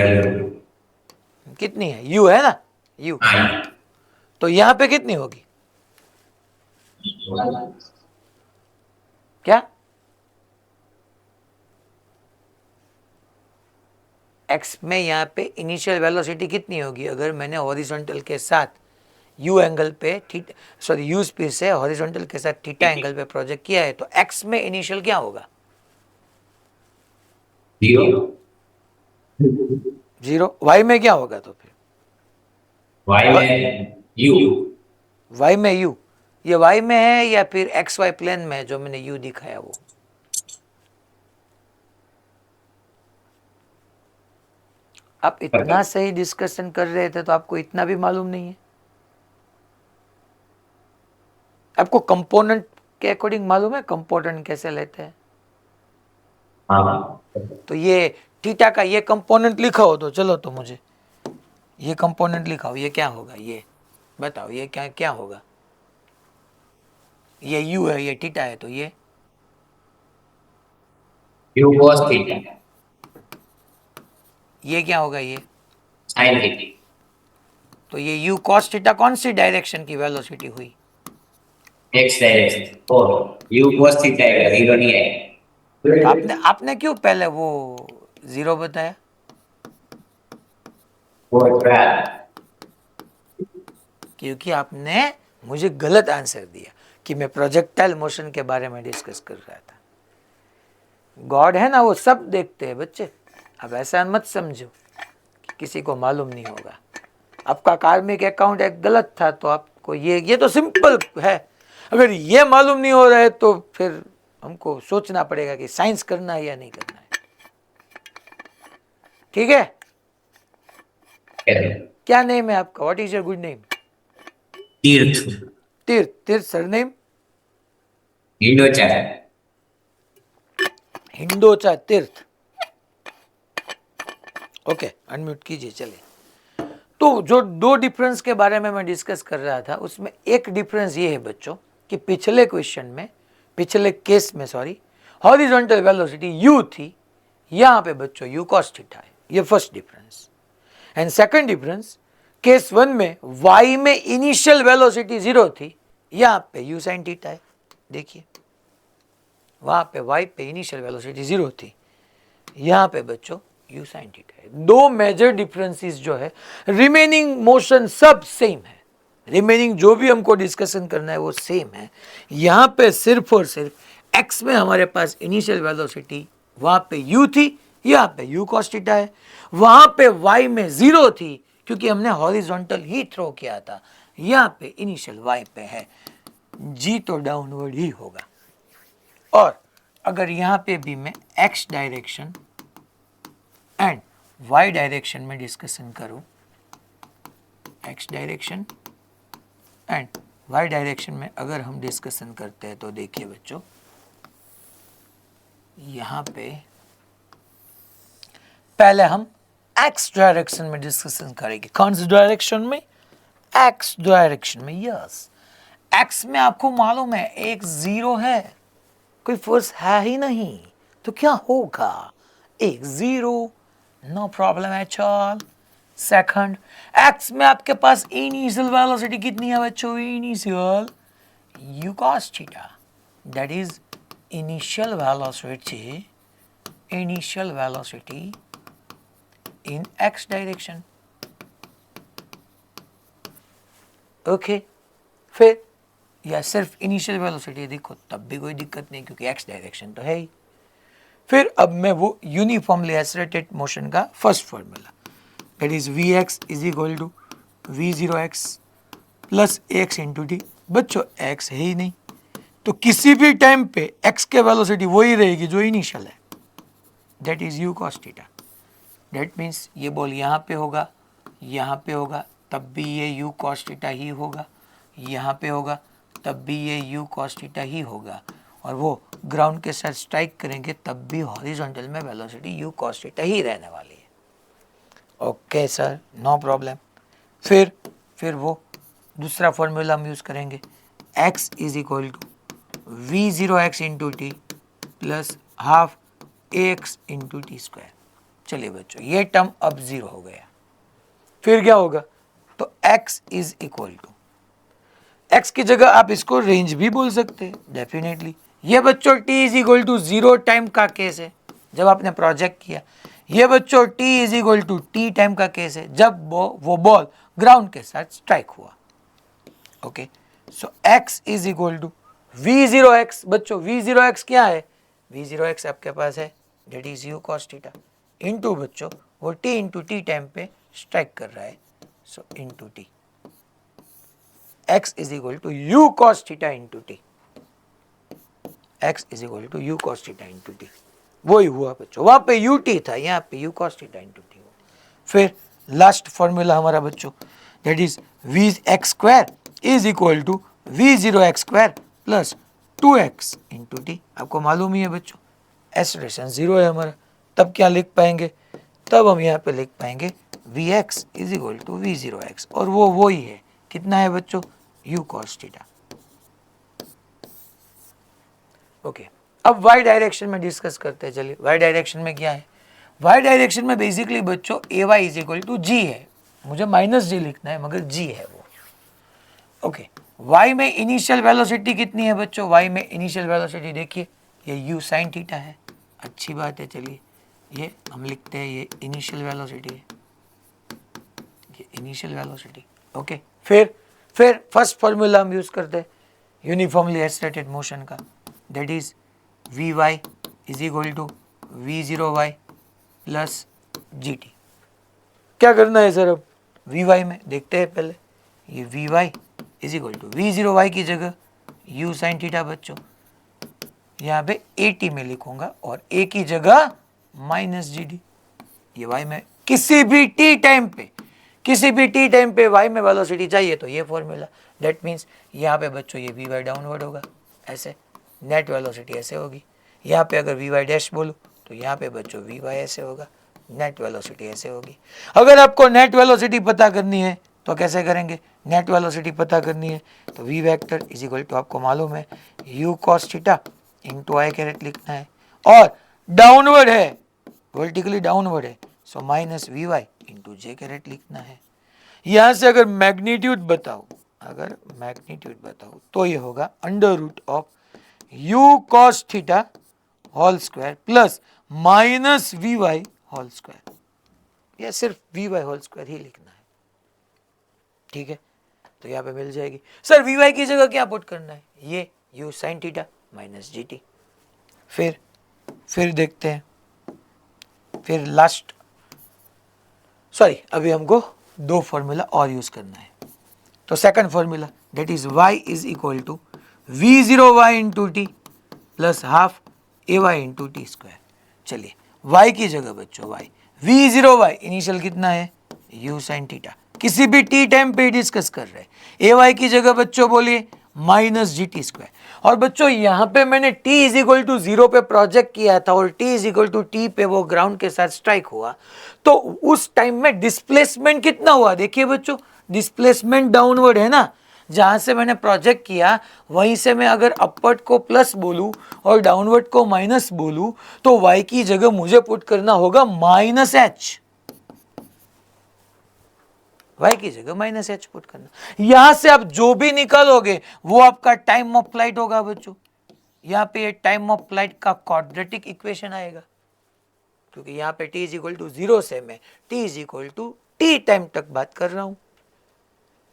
कितनी है? यू है ना, यू। तो यहाँ पे कितनी होगी? क्या? एक्स में यहाँ पे इनिशियल वेलोसिटी कितनी होगी अगर मैंने हॉरिजॉन्टल के साथ यू एंगल पे थीटा, सॉरी यू स्पीड से हॉरिजॉन्टल के साथ थीटा एंगल पे प्रोजेक्ट किया है, तो एक्स में इनिशियल क्या होगा? 0। वाई में क्या होगा तो फिर? वाई में यू। वाई में यू, ये वाई में है या फिर एक्स वाई प्लेन में जो मैंने यू दिखाया वो? आप इतना सही डिस्कशन कर रहे थे तो आपको इतना भी मालूम नहीं है? आपको कंपोनेंट के अकॉर्डिंग मालूम है कंपोनेंट कैसे लेते हैं? हाँ। तो ये थीटा का ये कंपोनेंट लिखा हो तो चलो, तो मुझे ये कंपोनेंट लिखाओ, ये क्या होगा? ये बताओ, ये क्या क्या होगा? ये यू है, ये थीटा है, तो ये यू cos थीटा। ये क्या होगा? ये sin थीटा। तो ये यू cos थीटा कौन सी डायरेक्शन की वेलोसिटी हुई? x डायरेक्शन और यू cos थीटा है, जीरो नहीं है। तो आपने आपने क्यों पहले वो 0 बताया? वो थोड़ा क्योंकि आपने मुझे गलत आंसर दिया कि मैं प्रोजेक्टाइल मोशन के बारे में डिस्कस कर रहा था। गॉड है ना, वो सब देखते हैं बच्चे। अब ऐसा मत समझो कि किसी को मालूम नहीं होगा। आपका कार्मिक अकाउंट एक गलत था तो आपको ये तो सिंपल है। अगर ये मालूम नहीं हो रहा है तो फिर हमको सोचना पड़ेगा कि साइंस करना है या नहीं करना है। ठीक है? क्या नेम है आपका? What is your good name? तीर्थ। तीर्थ। तीर्थ सरनेम? हिंडोचा। हिंडोचा तीर्थ। ओके, अनम्यूट कीजिए। चलिए, तो जो दो डिफरेंस के बारे में मैं डिस्कस कर रहा था उसमें एक डिफरेंस ये है बच्चों कि पिछले क्वेश्चन में, पिछले केस में सॉरी, हॉरिजॉन्टल वेलोसिटी u थी, यहाँ पे बच्चों u cos थीटा है। ये first difference. And second difference, case 1 में y में इनिशियल वेलोसिटी 0 थी, यहाँ पे u sin थीटा है। देखिए, वहाँ पे y पे इनिशियल वेलोसिटी 0 थी, यहाँ पे बच्चों u sin थीटा है। दो मेजर डिफरेंसेस जो है, रिमेनिंग मोशन सब सेम है। रिमेनिंग जो भी हमको डिस्कशन करना है वो सेम है। यहाँ पे सिर्फ और सिर्फ x में हमारे पास इनिशियल वेलोसिटी वहाँ पे u थी, यहाँ पे u cos थीटा है। वहाँ पे y में 0 थी क्योंकि हमने हॉरिजॉन्टल ही थ्रो किया था, यहाँ पे इनिशियल y पे है। g तो डाउनवर्ड ही होगा। और अगर यहाँ पे भी मैं x direction and y direction में डिस्कशन करूं, x direction and y direction में अगर हम डिस्कशन करते हैं तो देखिए बच्चों, यहाँ पे पहले हम x डायरेक्शन में डिस्कशन करेंगे। कौन सी डायरेक्शन में? x डायरेक्शन में। यस, x में आपको मालूम है एक 0 है, कोई फोर्स है ही नहीं, तो क्या होगा? एक 0, no problem at all. Second, x में आपके पास इनिशियल वेलोसिटी कितनी है बच्चों? Initial u cos theta, that is initial velocity in x direction. Okay फिर या सिर्फ इनिशियल वेलोसिटी देखो तब भी कोई दिक्कत नहीं क्योंकि एक्स डायरेक्शन तो है ही। फिर अब मैं वो यूनिफॉर्मली एक्सेलरेटेड मोशन का first formula that is v x is equal to v zero x plus x into t. बच्चों एक्स है ही नहीं तो किसी भी टाइम पे एक्स के वेलोसिटी वही रहेगी जो इनिशियल है, that is u cos theta. That means ये बॉल यहाँ पे होगा, यहाँ पे होगा तब भी ये यू कॉस थीटा ही होगा, यहाँ पे होगा तब भी ये यू कॉस थीटा ही होगा, और वो ग्राउंड के साथ स्ट्राइक करेंगे तब भी हॉरिजॉन्टल में वेलोसिटी यू कॉस थीटा ही रहने वाली है। Okay sir, no problem. फिर वो दूसरा फॉर्मूला हम यूज़ करेंगे, x is equal to v zero x into t plus half x into t square. चलिए बच्चों ये टर्म अब जीरो हो गया, फिर क्या होगा तो x is equal to, x की जगह आप इसको रेंज भी बोल सकते हैं डेफिनेटली। ये बच्चों t is equal to zero time का केस है जब आपने प्रोजेक्ट किया, ये बच्चों t is equal to t time का केस है जब वो बॉल ग्राउंड के साथ स्ट्राइक हुआ। Okay so x is equal to v zero x. बच्चों वी जीरो एक्स क्या है, वी जीरो एक्स आपके पास है that is u cos theta into बच्चों वो t इंटू टी टाइम पे स्ट्राइक कर रहा है, so into t. x is equal to u cos theta into t, x is equal to u cos theta into t. वही हुआ बच्चों, वहां पे यू टी था, यहाँ पे u cos theta into t. फिर लास्ट फॉर्मूला हमारा बच्चों that is v x square is equal to v zero x square plus 2x into t. आपको मालूम ही है बच्चों एक्सेलरेशन जीरो है हमारा, तब क्या लिख पाएंगे, तब हम यहाँ पे लिख पाएंगे v x is equal to v zero x, और वो ही है कितना है बच्चों यू कॉस थीटा। ओके अब y डायरेक्शन में डिस्कस करते हैं। चलिए y डायरेक्शन में क्या है, y डायरेक्शन में बेसिकली बच्चों ए वाई इज इक्वल टू जी है, मुझे माइनस जी लिखना है मगर जी है वो। ओके y में इनिशियल वेलोसिटी कितनी है बच्चों, y में इनिशियल वेलोसिटी देखिए ये u साइन थीटा है, अच्छी बात है। चलिए ये हम लिखते हैं ये इनिशियल वेलोसिटी है, ये इनिशियल वेलोसिटी। ओके फिर फर्स्ट फॉर्मूला हम यूज करते हैं यूनिफॉर्मली एक्सेलरेटेड मोशन का, that is v y is equal to v zero y plus g t. क्या करना है सर, अब वी वाई में देखते हैं पहले, ये v y is equal to v zero y की जगह यू साइन थीटा बच्चों यहाँ पे ए टी में लिखूंगा और ए की जगह माइनस जी डी। ये वाई में किसी भी टी टाइम पे वाई में वेलोसिटी चाहिए तो ये फॉर्मूला, दैट मीन्स यहाँ पे बच्चों ये वी वाई डाउनवर्ड होगा ऐसे, नेट वेलोसिटी ऐसे होगी। यहाँ पे अगर वी वाई डैश बोलूँ तो यहाँ पे बच्चों वी वाई ऐसे होगा, नेट वेलोसिटी ऐसे होगी। अगर आपको नेट वेलोसिटी पता करनी है तो कैसे करेंगे, नेट वेलोसिटी पता करनी है तो v vector is equal to आपको मालूम है u cos theta into i caret लिखना है, और डाउनवर्ड है वर्टिकली डाउनवर्ड है so minus v y into j caret लिखना है। यहाँ से अगर मैग्नीट्यूड बताओ तो ये होगा under root of u cos theta whole square plus minus v y whole square, या सिर्फ वी वाई होल स्क्वायर ही लिखना है। ठीक है तो यहाँ पे मिल जाएगी। सर वी वाई की जगह क्या पुट करना है, ये you sine theta minus g T. फिर देखते हैं, फिर लास्ट अभी हमको दो फॉर्मूला और यूज करना है। तो second formula that is y is equal to v zero y into t plus half a y into t square. चलिए y की जगह बच्चों y v zero y initial कितना है u साइन थीटा, किसी भी t टाइम पे डिस्कस कर रहे हैं। ए वाई की जगह बच्चों बोलिए माइनस जी टी स्क्वायर, और बच्चों यहाँ पे मैंने t is equal to zero पे प्रोजेक्ट किया था और t is equal to t पे वो ग्राउंड के साथ स्ट्राइक हुआ, तो उस टाइम में डिस्प्लेसमेंट कितना हुआ देखिए बच्चों, डिस्प्लेसमेंट डाउनवर्ड है ना, जहां से मैंने प्रोजेक्ट किया वहीं से मैं अगर अपवर्ड को प्लस बोलूं और डाउनवर्ड को माइनस बोलूं तो y की जगह मुझे पुट करना होगा माइनस h। y की जगह माइनस एच पुट करना। यहां से आप जो भी निकालोगे वो आपका टाइम ऑफ फ्लाइट होगा बच्चों। यहाँ पे ये टाइम ऑफ फ्लाइट का क्वाड्रेटिक इक्वेशन आएगा, क्योंकि यहाँ पे t इज इक्वल टू 0 से मैं t is equal to t time तक बात कर रहा हूं,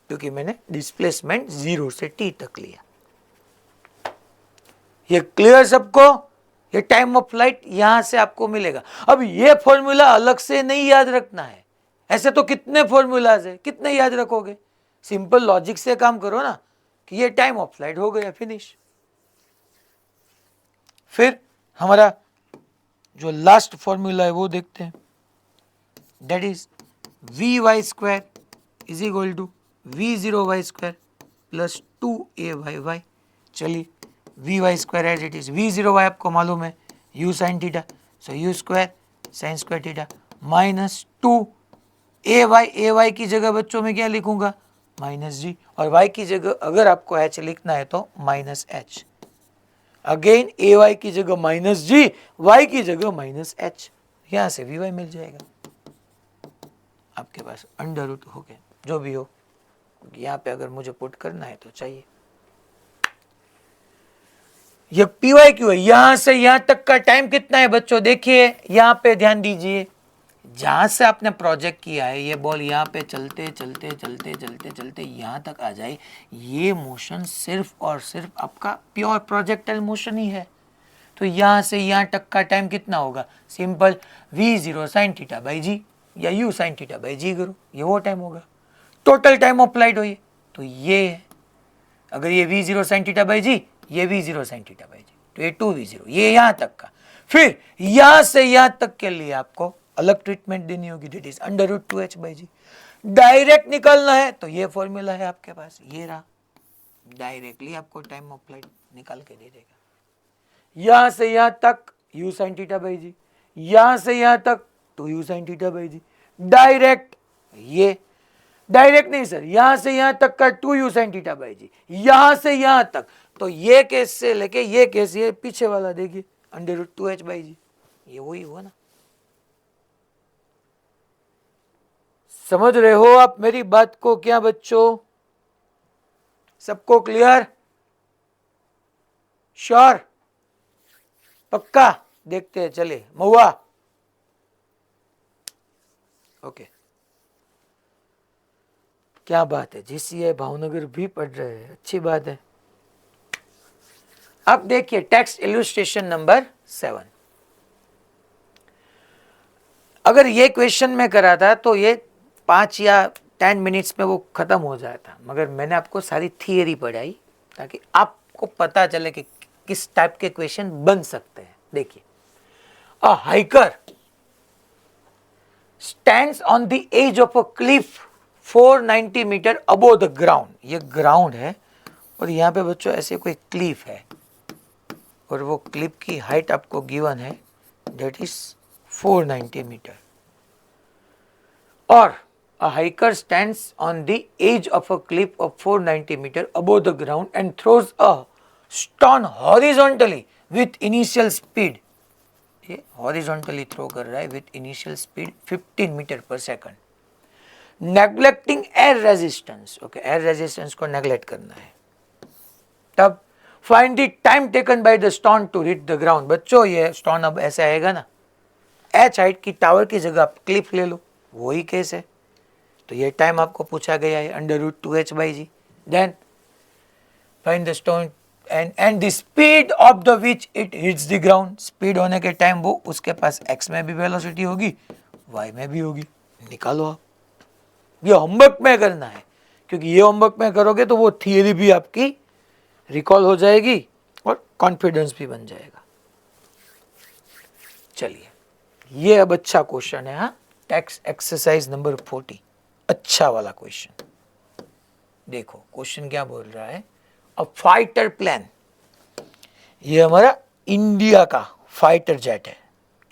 क्योंकि मैंने डिस्प्लेसमेंट 0 से t तक लिया। ये क्लियर सबको? ये टाइम ऑफ फ्लाइट यहां से आपको मिलेगा। अब ये फॉर्मूला अलग से नहीं याद रखना है, ऐसे तो कितने फॉर्मूलाज है, कितने याद रखोगे? सिंपल लॉजिक से काम करो ना, कि ये टाइम ऑफ फ्लाइट हो गया, फिनिश। फिर हमारा जो लास्ट फॉर्मूला है वो देखते हैं, that is vy² is equal to v0y² plus 2ay। चलिए vy² as it is, v0y आपको मालूम है u sin थीटा, सो u² sin square theta minus 2ay की जगह बच्चों में क्या लिखूंगा? माइनस g, और y की जगह अगर आपको h लिखना है तो माइनस h। अगेन ay की जगह माइनस g, y की जगह माइनस h। यहां से vy मिल जाएगा आपके पास, अंडर रूट हो गया जो भी हो, यहाँ पे अगर मुझे पुट करना है तो चाहिए। ये पीवाई क्यू है, यहां से यहां तक का टाइम कितना है बच्चों? देखिए यहाँ पे ध्यान दीजिए, जहां से आपने प्रोजेक्ट किया है ये बॉल यहाँ पे चलते चलते चलते चलते चलते यहाँ तक आ जाए, ये मोशन सिर्फ और सिर्फ आपका प्योर प्रोजेक्टाइल मोशन ही है। तो यहाँ से यहाँ तक का टाइम कितना होगा? Simple v0 sin theta by g या u sin theta by g करो, ये वो टाइम होगा। टोटल टाइम ऑफ फ्लाइट हो ये, तो ये है। अगर ये v0 sin थीटा बाई जी, ये v0 sin theta by g, तो ये 2v0, ये यहाँ तक का। फिर यहाँ से यहाँ तक के लिए आपको अलग ट्रीटमेंट देनी होगी, that is under root 2h by g. Direct निकालना है तो ये फॉर्मूला है आपके पास, ये रहा, डायरेक्टली आपको टाइम ऑफ फ्लाइट निकाल के दे देगा। यहां से यहां तक u sin theta by g, यहां से यहां तक 2u sin theta by g. Direct, ये डायरेक्ट नहीं सर, यहां से यहां तक का 2u sin theta by g, यहां से यहां तक, तो ये केस से लेके ये केस, ये पीछे वाला देखिए अंडर रूट 2h बाई जी, ये वही हुआ ना। समझ रहे हो आप मेरी बात को क्या बच्चों? सबको क्लियर? श्योर? पक्का? देखते हैं, चले महुआ। ओके, क्या बात है, जीसीए भावनगर भी पढ़ रहे हैं, अच्छी बात है। अब देखिए टेक्स्ट इलस्ट्रेशन नंबर 7। अगर ये क्वेश्चन में करा था तो ये 5 या 10 मिनट्स में वो खत्म हो जाता, मगर मैंने आपको सारी थियरी पढ़ाई ताकि आपको पता चले कि किस टाइप के क्वेश्चन बन सकते हैं। देखिए, a hiker stands on the edge of a cliff 490 metre above the ground. ये ग्राउंड है और यहाँ पे बच्चों ऐसे कोई क्लिफ है और वो क्लिफ की हाइट आपको गिवन है, दैट इज 490 मीटर। और a hiker stands on the edge of a cliff of 490 meter above the ground and throws a stone horizontally with initial speed. ये horizontally throw कर रहा है with initial speed 15 metre per second, neglecting air resistance. Okay, air resistance को neglect करना है। तब find the time taken by the stone to hit the ground. बच्चों ये stone अब ऐसे आएगा ना, h हाइट की टावर की जगह आप क्लिफ ले लो, वही केस है। तो ये टाइम आपको पूछा गया है under root 2h by g. Then find the stone and the speed of the which it hits the ground. Speed होने के टाइम वो उसके पास x में भी वेलोसिटी होगी, y में भी होगी, निकालो आप। ये होमवर्क में करना है, क्योंकि ये होमवर्क में करोगे तो वो थियरी भी आपकी रिकॉल हो जाएगी और कॉन्फिडेंस भी बन जाएगा। चलिए, ये अब अच्छा क्वेश्चन है, हाँ, टेक्स्ट एक्सरसाइज नंबर 40, अच्छा वाला क्वेश्चन। देखो क्वेश्चन क्या बोल रहा है, अ फाइटर प्लेन, ये हमारा इंडिया का फाइटर जेट है,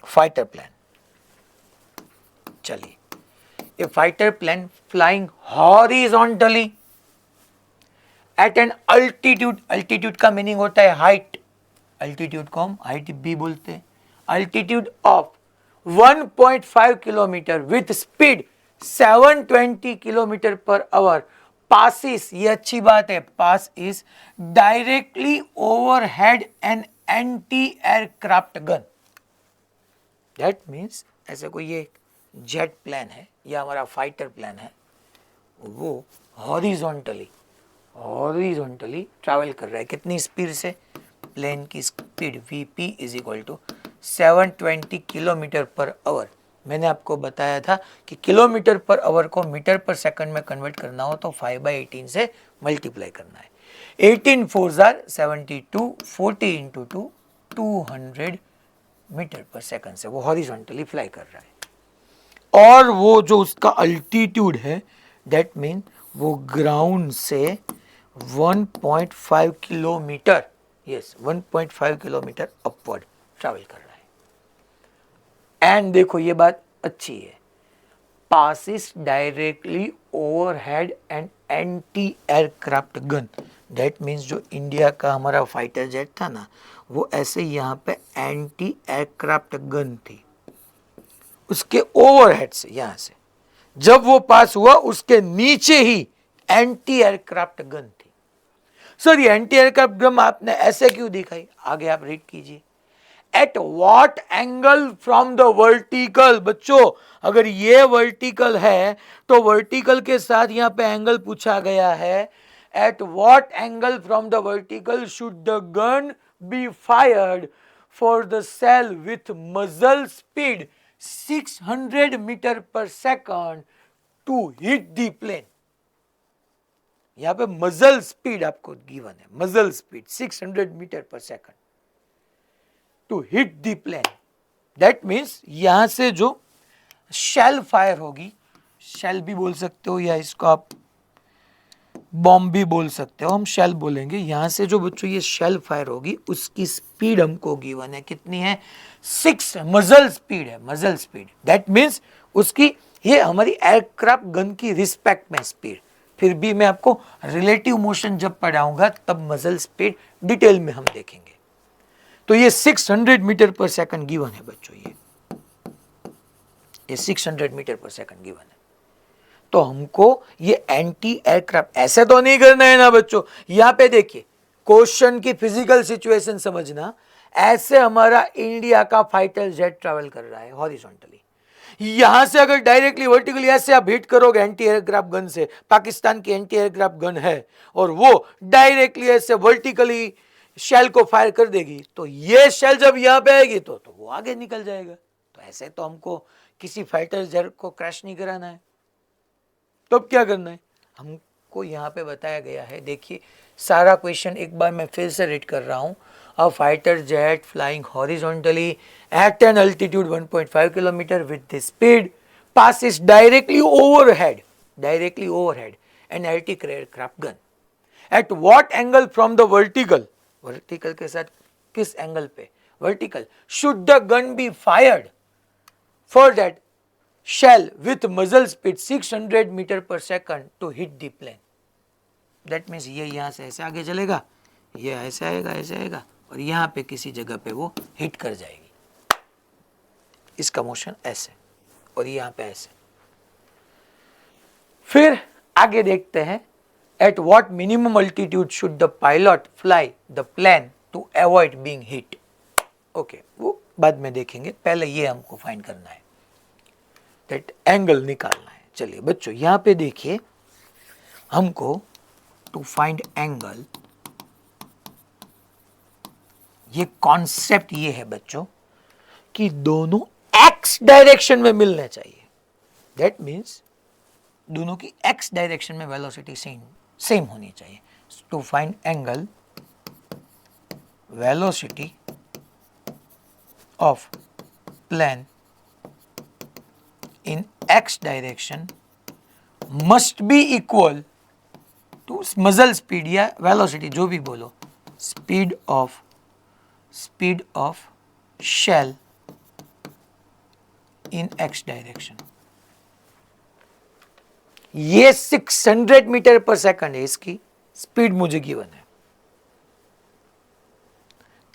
फाइटर प्लेन। चलिए, a fighter plane flying horizontally at an altitude, altitude का मीनिंग होता है हाइट, अल्टीट्यूड को हम हाइट भी बोलते हैं, altitude of 1.5 kilometre with speed 720 kilometre per our passes, ये अच्छी बात है, pass is directly overhead an anti-aircraft gun. That means ऐसे कोई ये जेट प्लेन है या हमारा फाइटर प्लेन है, वो हॉरिजॉन्टली ट्रैवल कर रहा है। कितनी स्पीड से? प्लेन की speed Vp is equal to 720 kilometre per hour. मैंने आपको बताया था कि किलोमीटर पर आवर को मीटर पर सेकंड में कन्वर्ट करना हो तो 5/18 से मल्टीप्लाई करना है। 18 4s are 72, 40 into 2 200 metre per second से वो हॉरिजॉन्टली फ्लाई कर रहा है। और वो जो उसका अल्टीट्यूड है, दैट मीन वो ग्राउंड से 1.5 kilometre, yes 1.5 kilometre upward travel कर रहा है। एंड देखो ये बात अच्छी है, passes directly overhead an anti-aircraft gun. That means जो इंडिया का हमारा फाइटर जेट था ना, वो ऐसे यहाँ पे एंटी एयरक्राफ्ट गन थी, उसके ओवरहेड से, यहाँ से जब वो पास हुआ उसके नीचे ही एंटी एयरक्राफ्ट गन थी। सर ये एंटी एयरक्राफ्ट गन आपने ऐसे क्यों दिखाई? आगे आप रीड कीजिए। Eight what angle from the vertical. बच्चों अगर ये वर्टिकल है तो वर्टिकल के साथ यहाँ पे एंगल पूछा गया है। At what angle from the vertical should the gun be fired for the shell with muzzle speed 600 metre per second to hit the plane. यहाँ पे मजल स्पीड आपको गिवन है, muzzle speed 600 metre per second to hit the plane. That means यहां से जो शेल फायर होगी, शेल भी बोल सकते हो या इसको आप बॉम्ब भी बोल सकते हो, हम शेल बोलेंगे। यहां से जो बच्चों ये शेल फायर होगी उसकी स्पीड हमको गिवन है, कितनी है? 6 मजल स्पीड है, मजल स्पीड। दैट मीन्स उसकी, ये हमारी एयरक्राफ्ट गन की रिस्पेक्ट में स्पीड। फिर भी मैं आपको रिलेटिव मोशन जब पढ़ाऊंगा तब मजल स्पीड डिटेल में हम देखेंगे। तो ये 600 मीटर पर सेकंड गिवन है बच्चों, ये 600 मीटर पर सेकंड गिवन है। तो हमको ये एंटी एयरक्राफ्ट ऐसे तो नहीं करना है ना बच्चों। यहां पे देखिए क्वेश्चन की फिजिकल सिचुएशन समझना। ऐसे हमारा इंडिया का फाइटर जेट ट्रैवल कर रहा है हॉरिजॉन्टली। यहां से अगर डायरेक्टली वर्टिकली ऐसे आप हिट करोगे एंटी एयरक्राफ्ट गन से, पाकिस्तान की एंटी एयरक्राफ्ट गन है और वो डायरेक्टली ऐसे वर्टिकली शेल को फायर कर देगी, तो ये शेल जब यहां पे आएगी तो वो आगे निकल जाएगा। तो ऐसे तो हमको किसी फाइटर जेट को क्रैश नहीं कराना है। तो अब क्या करना है? हमको यहाँ पे बताया गया है, देखिए सारा क्वेश्चन एक बार मैं फिर से रीड कर रहा हूँ। A fighter jet flying horizontally at an altitude 1.5 kilometre with the speed passes directly overhead an anti-aircraft gun. At what angle from the vertical? Vertical के साथ किस एंगल पे? Vertical. Should the gun be fired for that shell with muzzle speed 600 metre per second to hit the plane. That means ये यहां से ऐसे आगे चलेगा, ये ऐसे आएगा और यहां पे किसी जगह पे वो हिट कर जाएगी। इसका मोशन ऐसे और यहां पे ऐसे। फिर आगे देखते हैं, at what minimum altitude should the pilot fly the plane to avoid being hit? Okay, वो बाद में देखेंगे, पहले ये हमको फाइंड करना है, that एंगल निकालना है। चलिए बच्चों यहाँ पे देखिए, हमको to find एंगल, ये कॉन्सेप्ट ये है बच्चों कि दोनों x डायरेक्शन में मिलने चाहिए। दैट मीन्स दोनों की x डायरेक्शन में वेलोसिटी सेम होनी चाहिए। To find angle, velocity of plane in x direction must be equal to muzzle speed या वेलोसिटी जो भी बोलो, speed of shell in x direction. ये 600 मीटर पर सेकंड है, इसकी स्पीड मुझे गिवन है।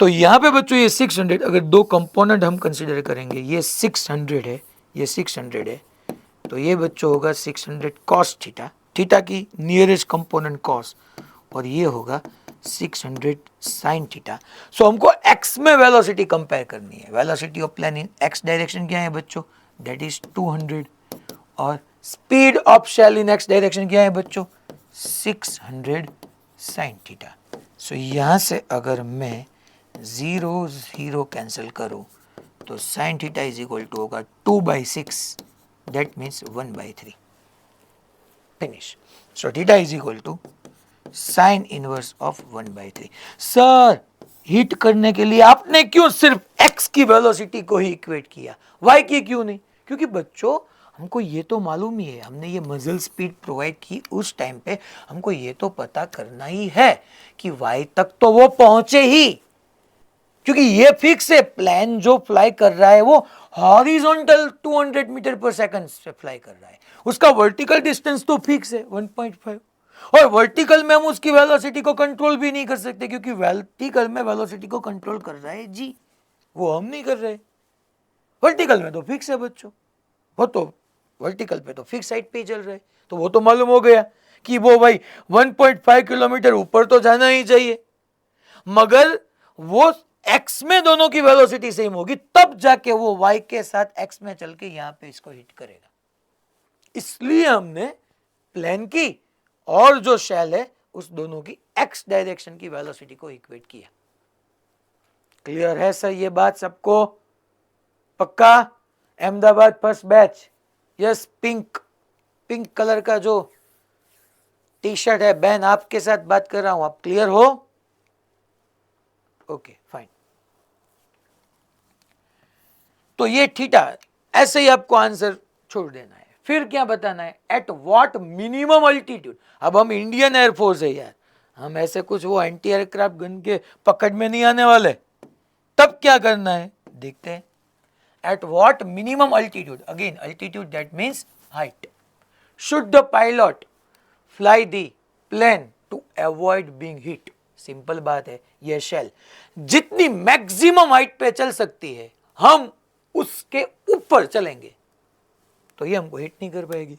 तो यहां पे बच्चों ये 600, अगर दो कंपोनेंट हम कंसीडर करेंगे, ये 600 है, ये 600 है, तो ये बच्चों होगा 600 cos थीटा, थीटा की नियरेस्ट कंपोनेंट cos, और ये होगा 600 sin थीटा। सो हमको x में वेलोसिटी कंपेयर करनी है। Velocity of plane in x direction क्या है बच्चों, दैट इज 200, और speed of shell in x direction क्या है बच्चों, 600 sin थीटा। सो यहां से अगर मैं 0 0 कैंसिल करूं तो sin थीटा इज इक्वल टू होगा 2/6, that means 1/3। Finish. So theta is equal to sine inverse of 1/3। Sir hit करने के लिए आपने क्यों सिर्फ x की वेलोसिटी को ही इक्वेट किया, y की क्यों नहीं? क्योंकि बच्चों हमको ये तो मालूम ही है, हमने ये मजल स्पीड प्रोवाइड की उस टाइम पे, हमको ये तो पता करना ही है कि y तक तो वो पहुंचे ही, क्योंकि ये फिक्स है, प्लेन जो फ्लाई कर रहा है वो हॉरिजॉन्टल 200 मीटर पर सेकंड से फ्लाई कर रहा है, उसका वर्टिकल डिस्टेंस तो फिक्स है 1.5, और वर्टिकल में हम उसकी वेलोसिटी को कंट्रोल भी नहीं कर सकते, क्योंकि वर्टिकल में वेलोसिटी को कंट्रोल कर रहा है जी, वो हम नहीं कर रहे। वर्टिकल में तो फिक्स है बच्चों, वो तो वर्टिकल पे तो फिक्स साइड पे ही चल रहे, तो वो तो मालूम हो गया कि वो भाई 1.5 किलोमीटर ऊपर तो जाना ही चाहिए, मगर वो x में दोनों की वेलोसिटी सेम होगी, तब जाके वो y के साथ x में चल के यहां पे इसको हिट करेगा। इसलिए हमने प्लेन की और जो शेल है उस दोनों की x डायरेक्शन की वेलोसिटी को इक्वेट किया। क्लियर है सर ये बात सबको? पक्का? Ahmedabad first batch, yes. Pink colour का जो टी शर्ट है बहन, आपके साथ बात कर रहा हूं, आप क्लियर हो? Okay fine. तो ये थीटा, ऐसे ही आपको आंसर छोड़ देना है। फिर क्या बताना है, एट व्हाट मिनिमम अल्टीट्यूड। अब हम इंडियन एयरफोर्स है यार, हम ऐसे कुछ वो एंटी एयरक्राफ्ट गन के पकड़ में नहीं आने वाले, तब क्या करना है देखते हैं। At what minimum altitude, again altitude that means height, should the pilot fly the plane to avoid being hit. Simple बात है, ये शेल जितनी मैक्सिमम हाइट पे चल सकती है हम उसके ऊपर चलेंगे तो ये हमको हिट नहीं कर पाएगी।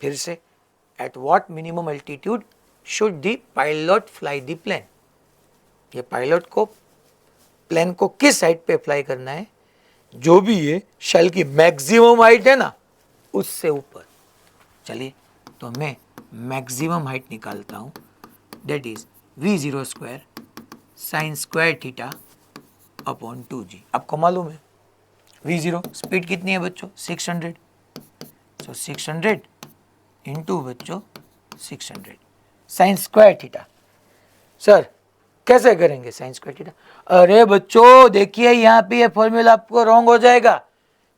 फिर से, at what minimum altitude should the pilot fly the plane, ये पायलट को प्लेन को किस हाइट पे फ्लाई करना है, जो भी ये शेल की मैक्सिमम हाइट है ना उससे ऊपर। चलिए तो मैं मैक्सिमम हाइट निकालता हूं, that is v0 square sine square theta upon 2g। आपको मालूम है v0 स्पीड कितनी है बच्चों, 600, सो 600 इंटू बच्चों 600 साइन स्क्वायर थीटा। सर कैसे करेंगे साइन स्क्वायर थीटा? अरे बच्चों देखिए यहाँ पे ये फॉर्मूला आपको रॉन्ग हो जाएगा,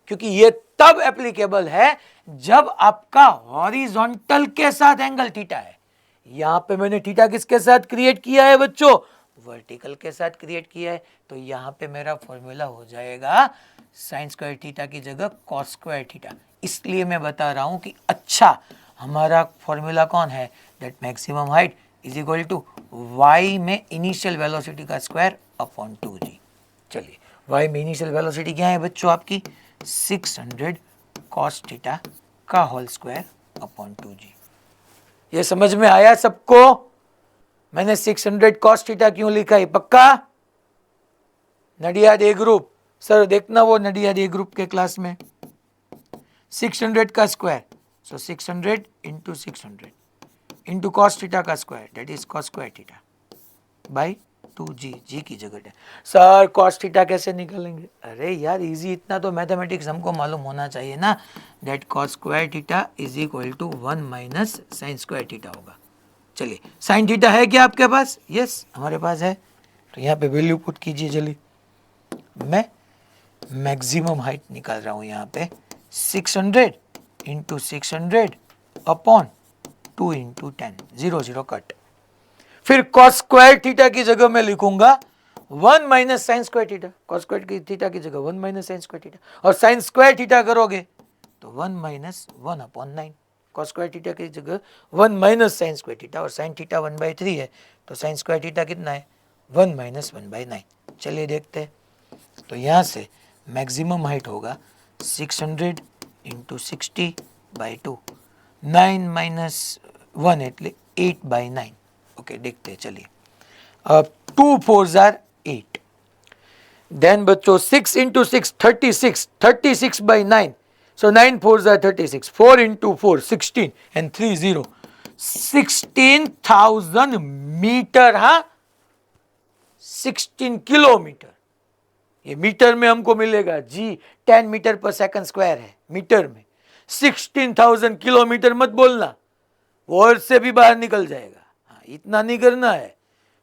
क्योंकि ये तब एप्लीकेबल है जब आपका हॉरिजॉन्टल के साथ एंगल थीटा है। यहाँ पे मैंने थीटा किसके साथ क्रिएट किया है बच्चों, वर्टिकल के साथ क्रिएट किया है, तो यहाँ पे मेरा फॉर्मूला हो जाएगा साइन स्क्वायर थीटा की जगह कॉस स्क्वायर थीटा। इसलिए मैं बता रहा हूँ कि अच्छा हमारा फॉर्मूला कौन है, that maximum height is equal to y में इनिशियल वेलोसिटी का स्क्वायर अपॉन 2g। चलिए y में इनिशियल वेलोसिटी क्या है बच्चों आपकी, 600 cos थीटा का होल स्क्वायर अपॉन 2g। ये समझ में आया सबको? मैंने 600 cos थीटा क्यों लिखा है, पक्का? नडियाद ए ग्रुप, सर देखना वो नडियाद ए ग्रुप के क्लास में 600 का स्क्वायर, सो 600 इंटू 600 इंटू कॉस थीटा का square, that is cos square theta by 2g, जी की जगह है। सर कॉस थीटा कैसे निकालेंगे? अरे यार इजी, इतना तो मैथमेटिक्स हमको मालूम होना चाहिए ना, that cos square theta is equal to 1 minus sine square theta होगा। चलिए साइन थीटा है क्या आपके पास? यस हमारे पास है, तो यहाँ पे वैल्यू पुट कीजिए जल्दी। मैं मैक्सिमम हाइट निकाल रहा हूँ यहाँ पे 600 इंटू 600 अपॉन 2 इंटू 10, 0 0 कट। फिर cos स्क्वायर थीटा की जगह मैं लिखूंगा 1 minus sine square theta, cos square theta की जगह 1 माइनस साइन स्क्वायर थीटा, और साइन स्क्वायर थीटा करोगे तो 1 minus 1 upon 9, cos square theta की जगह 1 माइनस साइन स्क्वायर थीटा, और साइन थीटा 1/3 है, तो साइन स्क्वायर थीटा कितना है, 1 माइनस 1/9। चलिए देखते हैं, तो यहाँ से मैक्सिमम हाइट होगा 600 इंटू 60/2, 9 माइनस 1 એટલે 8/9. ओके देखते हैं चलिए. अब 2 4s are 8. देन बच्चों 6 into 6 36, 36/9. So 9 4s are 36. 4 into 4 16 and 3 0. 16,000 metre. हाँ 16 किलोमीटर. ये मीटर में हमको मिलेगा जी. 10 मीटर पर सेकंड स्क्वायर है मीटर में. 16,000 किलोमीटर मत बोलना, वर्ड से भी बाहर निकल जाएगा. हाँ, इतना नहीं करना है.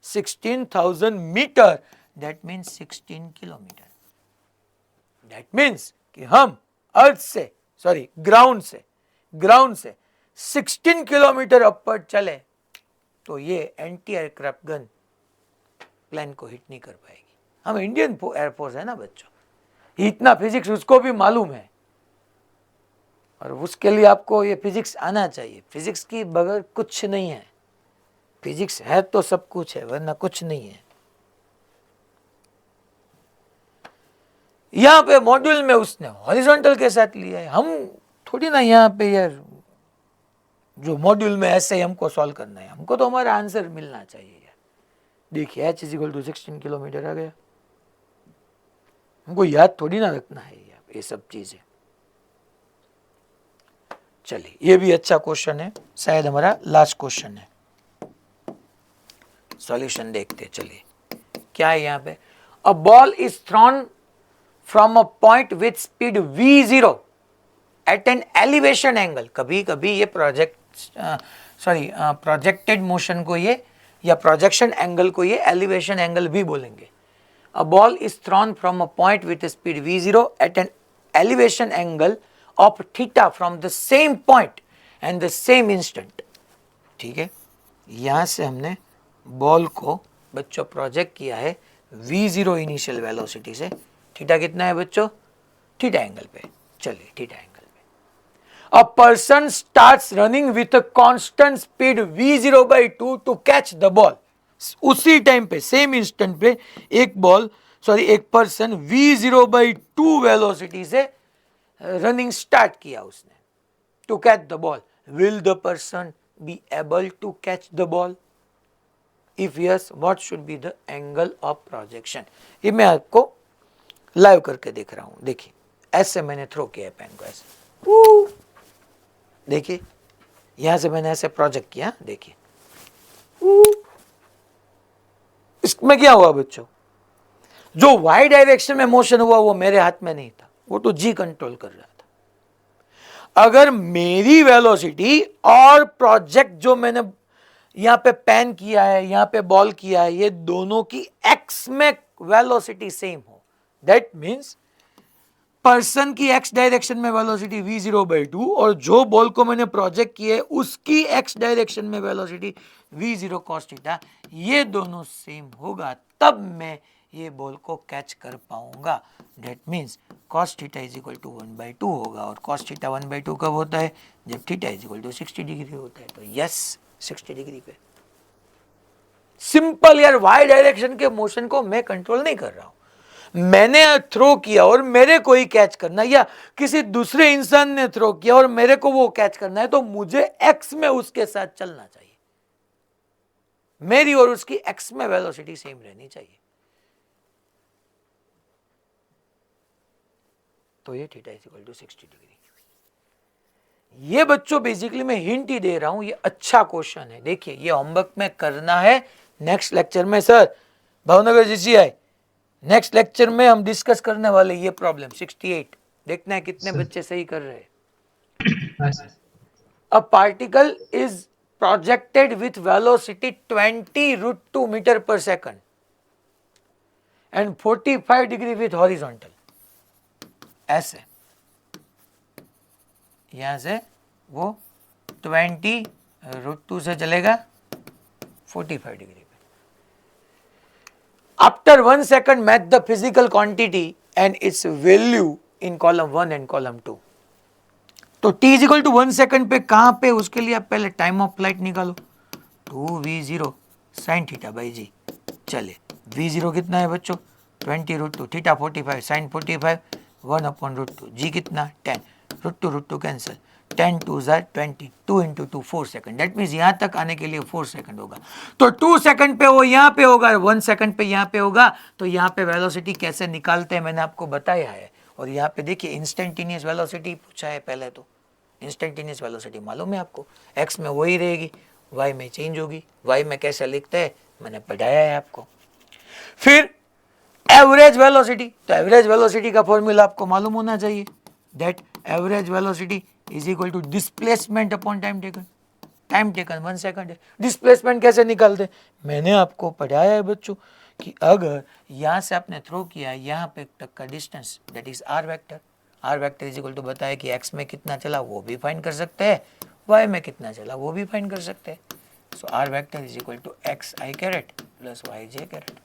16,000 metre, that means 16 kilometre. That means कि हम अर्थ से ग्राउंड से 16 किलोमीटर अपर चले तो ये एंटी एयरक्राफ्ट गन प्लेन को हिट नहीं कर पाएगी. हम इंडियन एयरफोर्स है ना बच्चों, इतना फिजिक्स उसको भी मालूम है, और उसके लिए आपको ये फिजिक्स आना चाहिए. फिजिक्स की बगैर कुछ नहीं है. फिजिक्स है तो सब कुछ है, वरना कुछ नहीं है. यहां पे मॉड्यूल में उसने हॉरिजॉन्टल के साथ लिया है. हम थोड़ी ना यहाँ पे यार जो मॉड्यूल में ऐसे ही हमको सॉल्व करना है, हमको तो हमारा आंसर मिलना चाहिए यार. देखिए h = 16 किलोमीटर आ गया. हमको याद थोड़ी ना रखना है यार ये सब चीजें. चलिए ये भी अच्छा क्वेश्चन है, शायद हमारा लास्ट क्वेश्चन है. सॉल्यूशन देखते चलिए क्या है यहाँ पे. A ball is thrown from a point with speed v0 at an elevation angle. कभी कभी ये प्रोजेक्टेड मोशन को ये या प्रोजेक्शन एंगल को ये एलिवेशन एंगल भी बोलेंगे. A ball is thrown from a point with speed v0 at an elevation angle of theta from the same point and the same instant. ठीक है, यहां से हमने बॉल को बच्चों प्रोजेक्ट किया है v0 इनिशियल वेलोसिटी से. थीटा कितना है बच्चों? थीटा एंगल पे. चलिए थीटा एंगल पे. A person starts running with a constant speed v0/2 to catch the ball. उसी टाइम पे सेम इंस्टेंट पे एक पर्सन v0/2 वेलोसिटी से रनिंग स्टार्ट किया उसने to catch the ball. Will the person be able to catch the ball? If yes, what should be the angle of projection? ये मैं आपको लाइव करके देख रहा हूं. देखिए ऐसे मैंने थ्रो किया पेन को, ऐसे देखिए, यहां से मैंने ऐसे प्रोजेक्ट किया. देखिए इसमें क्या हुआ बच्चों? जो वाई डायरेक्शन में मोशन हुआ वो मेरे हाथ में नहीं था, वो तो जी कंट्रोल कर रहा था. अगर मेरी वेलोसिटी और प्रोजेक्ट जो मैंने यहां पे पेन किया है, यहां पे बॉल किया है, ये दोनों की एक्स में वेलोसिटी सेम हो, दैट मीन्स पर्सन की एक्स डायरेक्शन में वेलोसिटी v0/2 और जो बॉल को मैंने प्रोजेक्ट किया है उसकी एक्स डायरेक्शन में वेलोसिटी v0 cos थीटा, ये दोनों सेम होगा तब मैं ये बॉल को कैच कर पाऊंगा. दैट मीन्स cos थीटा = 1/2 होगा. और cos थीटा 1/2 कब होता है? जब थीटा = 60 डिग्री होता है. तो यस 60 डिग्री पे. सिंपल यार, वाई डायरेक्शन के मोशन को मैं कंट्रोल नहीं कर रहा हूं. मैंने थ्रो किया और मेरे को ही कैच करना, या किसी दूसरे इंसान ने थ्रो किया और मेरे को वो कैच करना है, तो मुझे एक्स में उसके साथ चलना चाहिए. मेरी और उसकी एक्स में वेलोसिटी सेम रहनी चाहिए. तो ये थीटा = 60 डिग्री. ये बच्चों बेसिकली मैं हिंट ही दे रहा हूं, ये अच्छा क्वेश्चन है. देखिए ये होमवर्क में करना है. नेक्स्ट लेक्चर में sir Bhavnagar GCI next lecture में हम डिस्कस करने वाले ये प्रॉब्लम 68. देखना है कितने बच्चे सही कर रहे हैं. A particle is projected with velocity 20√2 metre per second and 45 degree with horizontal. ऐसे यहां से वो 20√2 से चलेगा 45 डिग्री पे. After 1 second match the physical quantity and it's value in column 1 and column 2. तो t = 1 सेकंड पे कहां पे, उसके लिए आप पहले टाइम ऑफ फ्लाइट निकालो. 2v0 sin θ/g. चले v0 कितना है बच्चों? 20√2, थीटा 45, sin 45, 1/√2, g कितना 10. रूट टू कैंसिल, 10 2 ज़ार 20, 2 इंटू 2 4 सेकंड, दैट मीन्स यहाँ तक आने के लिए 4 सेकंड होगा। तो 2 सेकंड पे वो यहाँ पे होगा, 1 सेकंड पे यहाँ पे होगा। तो यहाँ पे वेलोसिटी कैसे निकालते हैं मैंने आपको बताया है। और यहाँ पे देखिए इंस्टेंटेनियस वेलोसिटी पूछा है पहले, तो इंस्टेंटेनियस वेलोसिटी मालूम है आपको, एक्स में वही रहेगी, वाई में चेंज होगी। वाई में कैसे लिखते हैं मैंने पढ़ाया है आपको। फिर एवरेज वेलोसिटी, तो एवरेज वेलोसिटी का फॉर्मूला आपको मालूम होना चाहिए, that average velocity is equal to displacement upon time taken. Time taken 1 second है। डिस्प्लेसमेंट कैसे निकालते, मैंने आपको पढ़ाया है बच्चों कि अगर यहाँ से आपने थ्रो किया यहाँ पे तक का distance, that is r vector. R vector is equal to बताया कि एक्स में कितना चला वो भी फाइंड कर सकते हैं, वाई में कितना चला वो भी फाइंड कर सकते हैं। So r vector is equal to x i caret plus y j caret.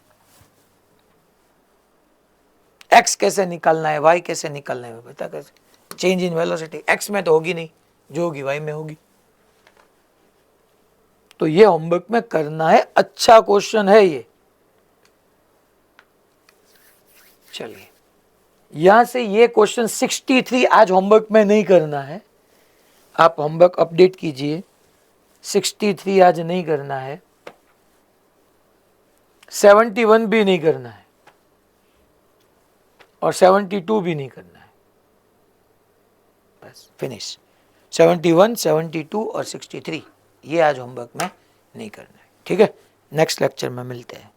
X कैसे निकालना है, वाई कैसे निकालना है बता कैसे, चेंज इन वेलोसिटी, एक्स में तो होगी नहीं, जो होगी वाई में होगी। तो ये होमवर्क में करना है, अच्छा क्वेश्चन है ये। चलिए यहां से ये क्वेश्चन 63 आज होमवर्क में नहीं करना है, आप होमवर्क अपडेट कीजिए। 63 आज नहीं करना है, 71 भी नहीं करना है और 72 भी नहीं करना है, बस फिनिश। 71, 72 और 63 ये आज होमवर्क में नहीं करना है, ठीक है। नेक्स्ट लेक्चर में मिलते हैं।